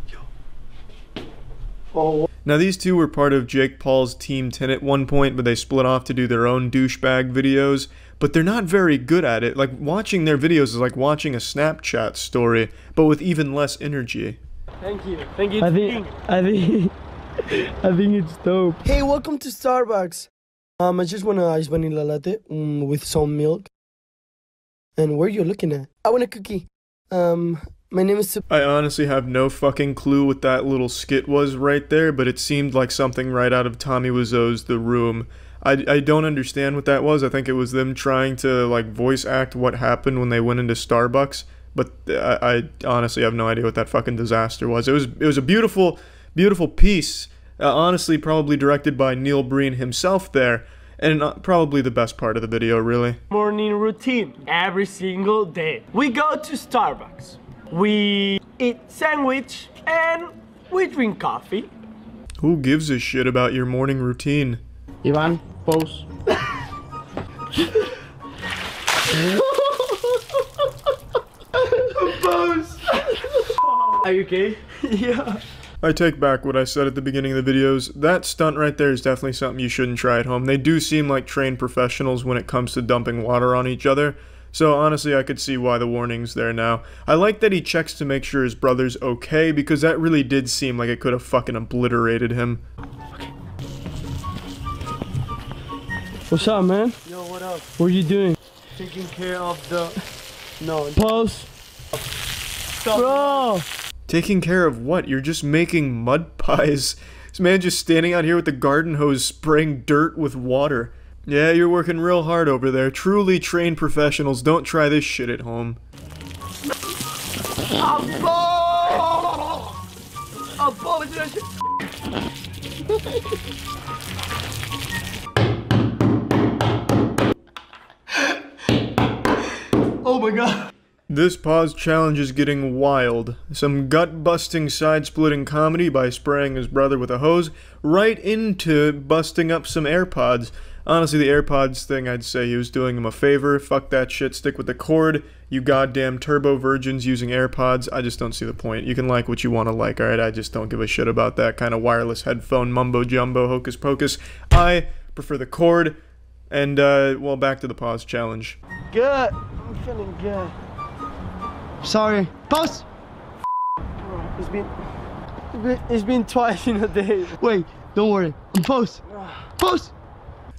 Yo. Oh. Now these two were part of Jake Paul's Team 10 at one point, but they split off to do their own douchebag videos, but they're not very good at it. Like, watching their videos is like watching a Snapchat story, but with even less energy. Thank you. Thank you. I think it's dope. Hey, welcome to Starbucks. I just want an ice vanilla latte with some milk. And where are you looking at? I want a cookie. My name is... I honestly have no fucking clue what that little skit was right there, but it seemed like something right out of Tommy Wiseau's The Room. I don't understand what that was. I think it was them trying to, like, voice act what happened when they went into Starbucks, but I honestly have no idea what that fucking disaster was. It was a beautiful, beautiful piece, honestly probably directed by Neil Breen himself there, and probably the best part of the video, really. Morning routine every single day. We go to Starbucks. We eat sandwich and we drink coffee. Who gives a shit about your morning routine? Ivan, pose. Pose. Are you okay? Yeah. I take back what I said at the beginning of the videos. That stunt right there is definitely something you shouldn't try at home. They do seem like trained professionals when it comes to dumping water on each other. So honestly, I could see why the warning's there now. I like that he checks to make sure his brother's okay, because that really did seem like it could have fucking obliterated him. Okay. What's up, man? Yo, what up? What are you doing? Taking care of the... No. Pose. Stop. Bro! Taking care of what? You're just making mud pies. This man just standing out here with the garden hose spraying dirt with water. Yeah, you're working real hard over there. Truly trained professionals. Don't try this shit at home. Oh my god. This pause challenge is getting wild. Some gut-busting, side-splitting comedy by spraying his brother with a hose right into busting up some AirPods. Honestly, the AirPods thing, I'd say he was doing him a favor. Fuck that shit, stick with the cord. You goddamn turbo virgins using AirPods. I just don't see the point. You can like what you want to like, alright? I just don't give a shit about that kind of wireless headphone mumbo-jumbo hocus pocus. I prefer the cord. And, well, back to the pause challenge. Good. I'm feeling good. Sorry. Pause! It's been twice in a day. Wait, don't worry. Pause. Pause!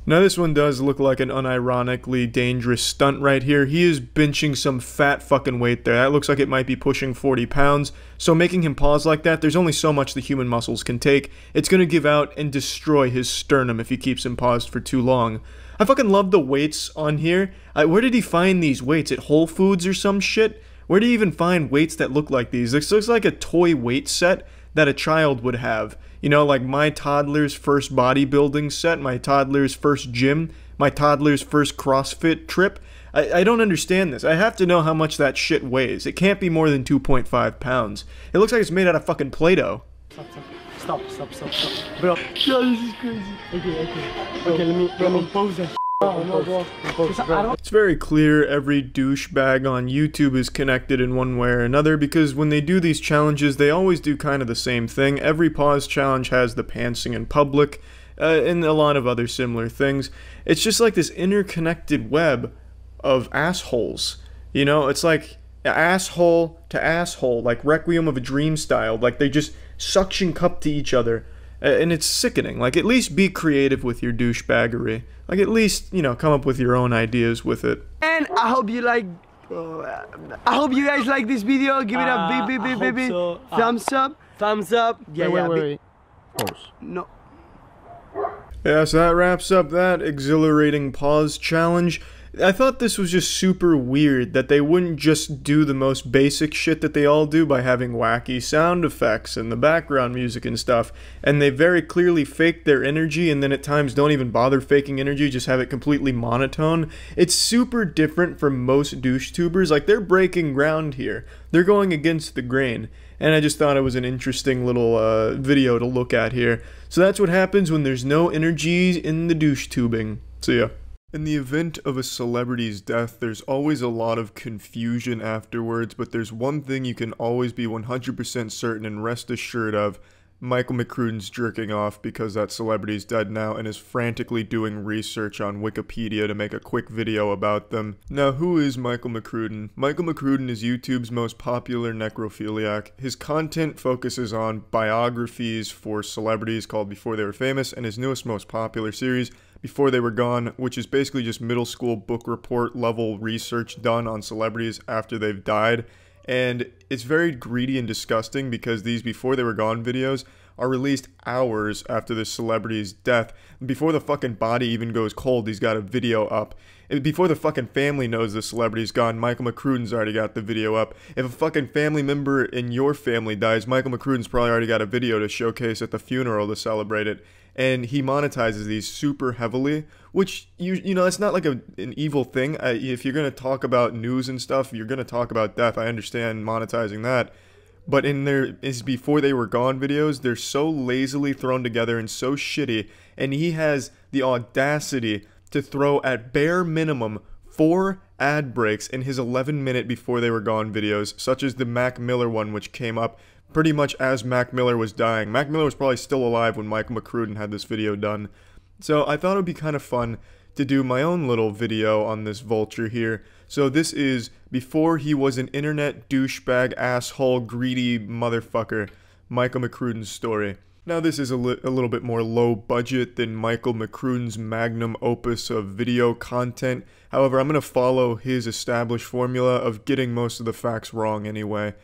Now this one does look like an unironically dangerous stunt right here. He is benching some fat fucking weight there. That looks like it might be pushing 40 pounds. So making him pause like that, there's only so much the human muscles can take. It's gonna give out and destroy his sternum if he keeps him paused for too long. I fucking love the weights on here. Where did he find these weights? At Whole Foods or some shit? Where do you even find weights that look like these? This looks like a toy weight set that a child would have. You know, like my toddler's first bodybuilding set, my toddler's first gym, my toddler's first CrossFit trip. I don't understand this. I have to know how much that shit weighs. It can't be more than 2.5 pounds. It looks like it's made out of fucking Play-Doh. Stop. Bro, no, this is crazy. Okay, let me pose that. No, bro. It's very clear every douchebag on YouTube is connected in one way or another, because when they do these challenges, they always do kind of the same thing. Every pause challenge has the pantsing in public, and a lot of other similar things. It's just like this interconnected web of assholes. You know, it's like asshole to asshole, like Requiem of a Dream style. Like they just suction cup to each other. And it's sickening. Like, at least be creative with your douchebaggery. Like, at least, you know, come up with your own ideas with it. And I hope you like... I hope you guys like this video. Give it a big So. thumbs up. Thumbs up. Yeah, wait. Pause. No. Yeah, so that wraps up that exhilarating pause challenge. I thought this was just super weird that they wouldn't just do the most basic shit that they all do by having wacky sound effects and the background music and stuff, and they very clearly fake their energy and then at times don't even bother faking energy, just have it completely monotone. It's super different from most douchetubers. Like, they're breaking ground here. They're going against the grain, and I just thought it was an interesting little video to look at here. So that's what happens when there's no energy in the douche tubing. See ya. In the event of a celebrity's death, there's always a lot of confusion afterwards, but there's one thing you can always be 100% certain and rest assured of. Michael McCrudden's jerking off because that celebrity's dead now and is frantically doing research on Wikipedia to make a quick video about them. Now, who is Michael McCrudden? Michael McCrudden is YouTube's most popular necrophiliac. His content focuses on biographies for celebrities called Before They Were Famous, and his newest most popular series, Before They Were Gone, which is basically just middle school book report level research done on celebrities after they've died. And it's very greedy and disgusting because these Before They Were Gone videos are released hours after the celebrity's death. Before the fucking body even goes cold, he's got a video up. And before the fucking family knows the celebrity's gone, Michael McCrudden's already got the video up. If a fucking family member in your family dies, Michael McCrudden's probably already got a video to showcase at the funeral to celebrate it. And he monetizes these super heavily, which, you know, it's not like an evil thing. If you're going to talk about news and stuff, you're going to talk about death. I understand monetizing that. But in their Before They Were Gone videos, they're so lazily thrown together and so shitty. And he has the audacity to throw at bare minimum 4 ad breaks in his 11-minute Before They Were Gone videos, such as the Mac Miller one, which came up pretty much as Mac Miller was dying. Mac Miller was probably still alive when Michael McCrudden had this video done. So I thought it would be kind of fun to do my own little video on this vulture here. So this is before he was an internet douchebag, asshole, greedy motherfucker, Michael McCrudden's story. Now this is a little bit more low budget than Michael McCrudden's magnum opus of video content. However, I'm going to follow his established formula of getting most of the facts wrong anyway.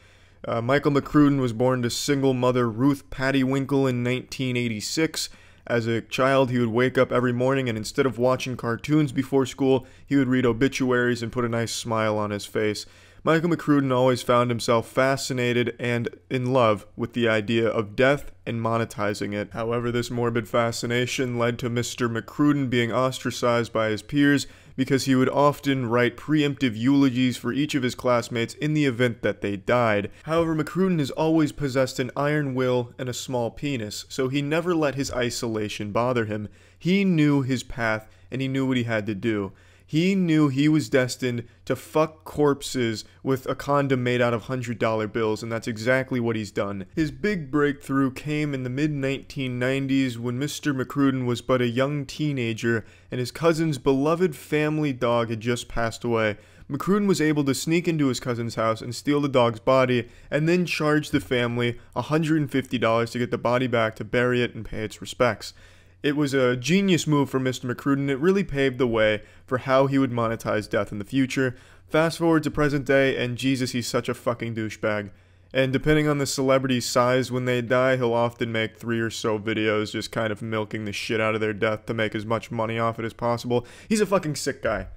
Michael McCrudden was born to single mother Ruth Patty Winkle in 1986. As a child, he would wake up every morning and instead of watching cartoons before school, he would read obituaries and put a nice smile on his face. Michael McCrudden always found himself fascinated and in love with the idea of death and monetizing it. However, this morbid fascination led to Mr. McCrudden being ostracized by his peers because he would often write preemptive eulogies for each of his classmates in the event that they died. However, McCrudden has always possessed an iron will and a small penis, so he never let his isolation bother him. He knew his path and he knew what he had to do. He knew he was destined to fuck corpses with a condom made out of $100 bills, and that's exactly what he's done. His big breakthrough came in the mid-1990s when Mr. McCrudden was but a young teenager and his cousin's beloved family dog had just passed away. McCrudden was able to sneak into his cousin's house and steal the dog's body and then charge the family $150 to get the body back to bury it and pay its respects. It was a genius move for Mr. McCrudden. It really paved the way for how he would monetize death in the future. Fast forward to present day, and Jesus, he's such a fucking douchebag. And depending on the celebrity's size when they die, he'll often make 3 or so videos just kind of milking the shit out of their death to make as much money off it as possible. He's a fucking sick guy.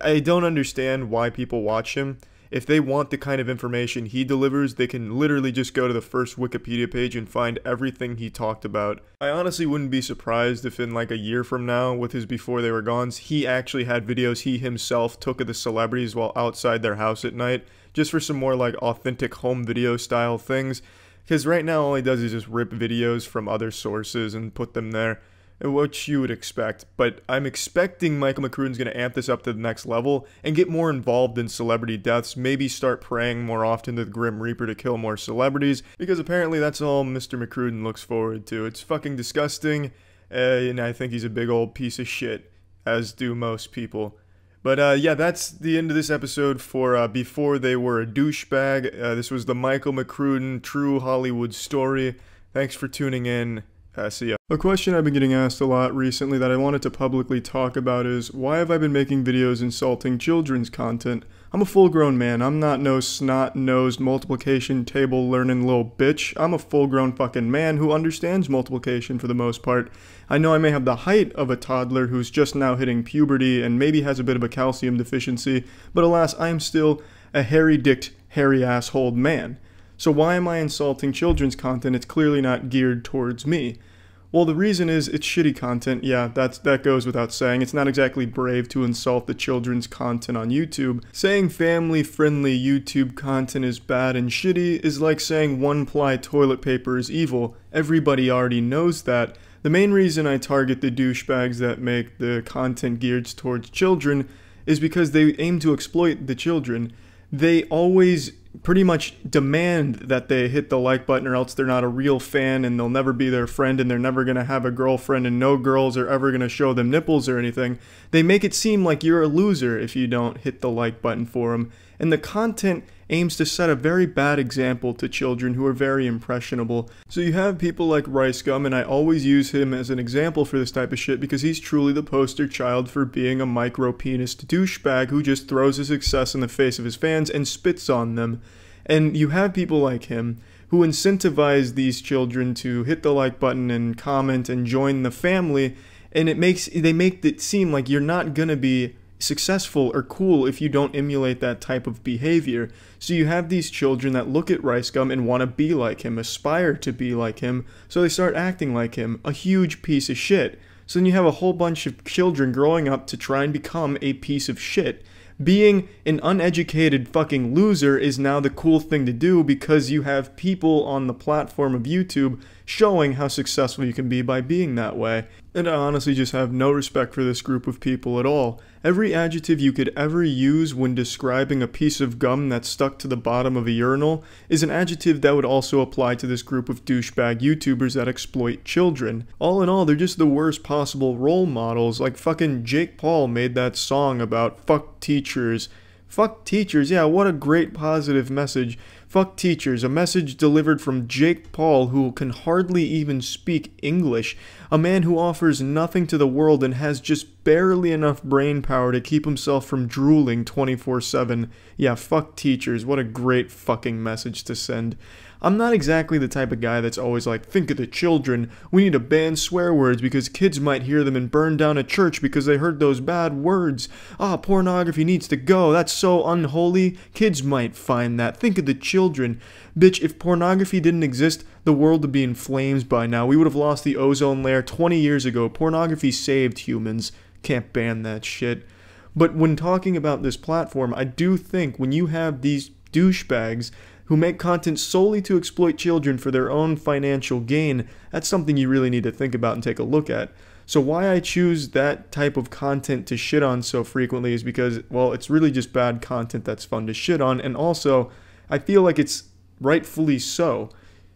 I don't understand why people watch him. If they want the kind of information he delivers, they can literally just go to the first Wikipedia page and find everything he talked about. I honestly wouldn't be surprised if in like a year from now, with his Before They Were Gones, he actually had videos he himself took of the celebrities while outside their house at night, just for some more like authentic home video style things. Because right now all he does is just rip videos from other sources and put them there. Which you would expect, but I'm expecting Michael McCrudden's going to amp this up to the next level and get more involved in celebrity deaths, maybe start praying more often to the Grim Reaper to kill more celebrities, because apparently that's all Mr. McCrudden looks forward to. It's fucking disgusting, and I think he's a big old piece of shit, as do most people. But yeah, that's the end of this episode for Before They Were a Douchebag. This was the Michael McCrudden true Hollywood story. Thanks for tuning in. See ya. A question I've been getting asked a lot recently that I wanted to publicly talk about is, why have I been making videos insulting children's content? I'm a full-grown man. I'm not no snot-nosed multiplication table learning little bitch. I'm a full-grown fucking man who understands multiplication for the most part. I know I may have the height of a toddler who's just now hitting puberty and maybe has a bit of a calcium deficiency, but alas, I am still a hairy-dicked, hairy-assholed man. So why am I insulting children's content? It's clearly not geared towards me. Well, the reason is it's shitty content. Yeah, that goes without saying. It's not exactly brave to insult the children's content on YouTube. Saying family-friendly YouTube content is bad and shitty is like saying one-ply toilet paper is evil. Everybody already knows that. The main reason I target the douchebags that make the content geared towards children is because they aim to exploit the children. They always pretty much demand that they hit the like button or else they're not a real fan and they'll never be their friend and they're never going to have a girlfriend and no girls are ever going to show them nipples or anything. They make it seem like you're a loser if you don't hit the like button for them. And the content aims to set a very bad example to children who are very impressionable. So you have people like Rice Gum, and I always use him as an example for this type of shit because he's truly the poster child for being a micro-penised douchebag who just throws his success in the face of his fans and spits on them. And you have people like him who incentivize these children to hit the like button and comment and join the family, and they make it seem like you're not gonna be successful or cool if you don't emulate that type of behavior. So you have these children that look at Rice Gum and want to be like him, aspire to be like him, so they start acting like him, a huge piece of shit. So then you have a whole bunch of children growing up to try and become a piece of shit. Being an uneducated fucking loser is now the cool thing to do because you have people on the platform of YouTube showing how successful you can be by being that way. And I honestly just have no respect for this group of people at all. Every adjective you could ever use when describing a piece of gum that's stuck to the bottom of a urinal is an adjective that would also apply to this group of douchebag YouTubers that exploit children. All in all, they're just the worst possible role models. Like fucking Jake Paul made that song about fuck teachers. Fuck teachers, yeah, what a great positive message. Fuck teachers, a message delivered from Jake Paul, who can hardly even speak English, a man who offers nothing to the world and has just barely enough brain power to keep himself from drooling 24/7. Yeah, fuck teachers, what a great fucking message to send. I'm not exactly the type of guy that's always like, think of the children, we need to ban swear words because kids might hear them and burn down a church because they heard those bad words. Ah, pornography needs to go, that's so unholy, kids might find that, think of the children. Bitch, if pornography didn't exist, the world would be in flames by now. We would have lost the ozone layer 20 years ago. Pornography saved humans. Can't ban that shit. But when talking about this platform, I do think when you have these douchebags who make content solely to exploit children for their own financial gain, that's something you really need to think about and take a look at. So why I choose that type of content to shit on so frequently is because, well, it's really just bad content that's fun to shit on, and also, I feel like it's rightfully so.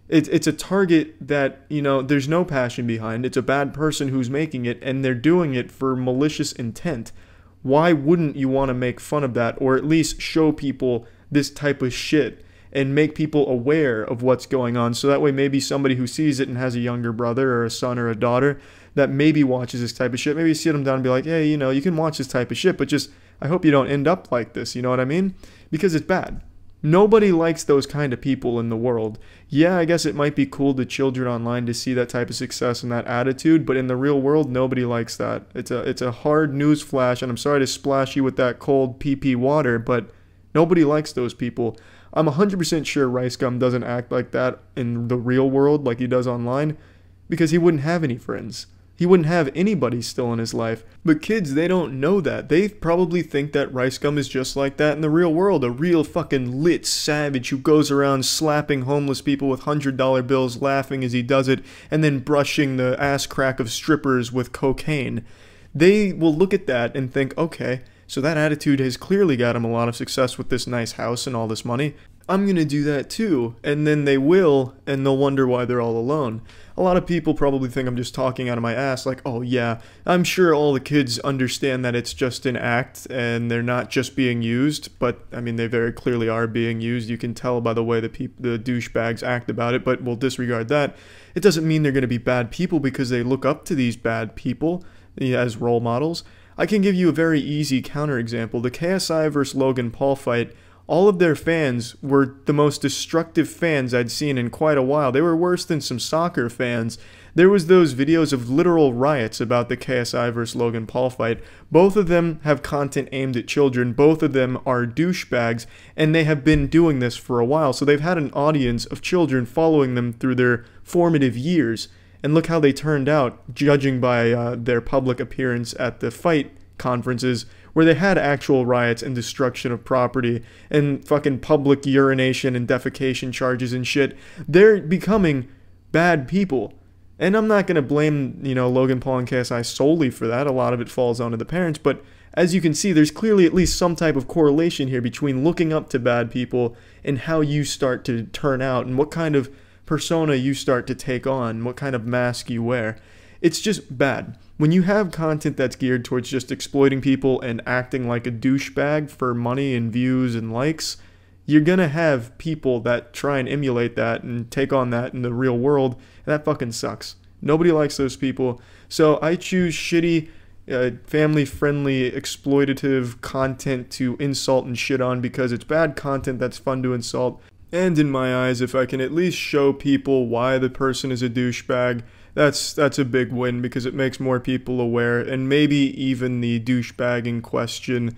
It's a target that, you know, there's no passion behind. It's a bad person who's making it, and they're doing it for malicious intent. Why wouldn't you want to make fun of that, or at least show people this type of shit and make people aware of what's going on, so that way maybe somebody who sees it and has a younger brother or a son or a daughter that maybe watches this type of shit, maybe sit them down and be like, hey, you know, you can watch this type of shit, but just, I hope you don't end up like this, you know what I mean? Because it's bad. Nobody likes those kind of people in the world. Yeah, I guess it might be cool to children online to see that type of success and that attitude, but in the real world, nobody likes that. It's a hard news flash, and I'm sorry to splash you with that cold pee-pee water, but nobody likes those people. I'm 100% sure Rice Gum doesn't act like that in the real world like he does online, because he wouldn't have any friends. He wouldn't have anybody still in his life. But kids, they don't know that. They probably think that Rice Gum is just like that in the real world. A real fucking lit savage who goes around slapping homeless people with $100 bills, laughing as he does it, and then brushing the ass crack of strippers with cocaine. They will look at that and think, okay, so that attitude has clearly got him a lot of success with this nice house and all this money. I'm gonna do that too. And then they will, and they'll wonder why they're all alone. A lot of people probably think I'm just talking out of my ass, like, oh yeah, I'm sure all the kids understand that it's just an act and they're not just being used, but I mean, they very clearly are being used. You can tell by the way the douchebags act about it, but we'll disregard that. It doesn't mean they're gonna be bad people because they look up to these bad people as role models. I can give you a very easy counterexample. The KSI vs. Logan Paul fight, all of their fans were the most destructive fans I'd seen in quite a while. They were worse than some soccer fans. There was those videos of literal riots about the KSI vs. Logan Paul fight. Both of them have content aimed at children. Both of them are douchebags, and they have been doing this for a while. So they've had an audience of children following them through their formative years. And look how they turned out, judging by their public appearance at the fight conferences, where they had actual riots and destruction of property and fucking public urination and defecation charges and shit. They're becoming bad people. And I'm not going to blame, you know, Logan Paul and KSI solely for that. A lot of it falls onto the parents. But as you can see, there's clearly at least some type of correlation here between looking up to bad people and how you start to turn out and what kind of persona you start to take on, what kind of mask you wear. It's just bad. When you have content that's geared towards just exploiting people and acting like a douchebag for money and views and likes, you're gonna have people that try and emulate that and take on that in the real world, and that fucking sucks. Nobody likes those people. So I choose shitty, family-friendly, exploitative content to insult and shit on because it's bad content that's fun to insult. And in my eyes, if I can at least show people why the person is a douchebag, that's a big win, because it makes more people aware, and maybe even the douchebag in question,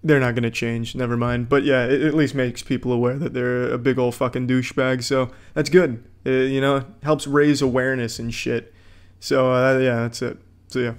they're not going to change, never mind. But yeah, it at least makes people aware that they're a big old fucking douchebag, so that's good. You know, it helps raise awareness and shit. So yeah, that's it. So yeah.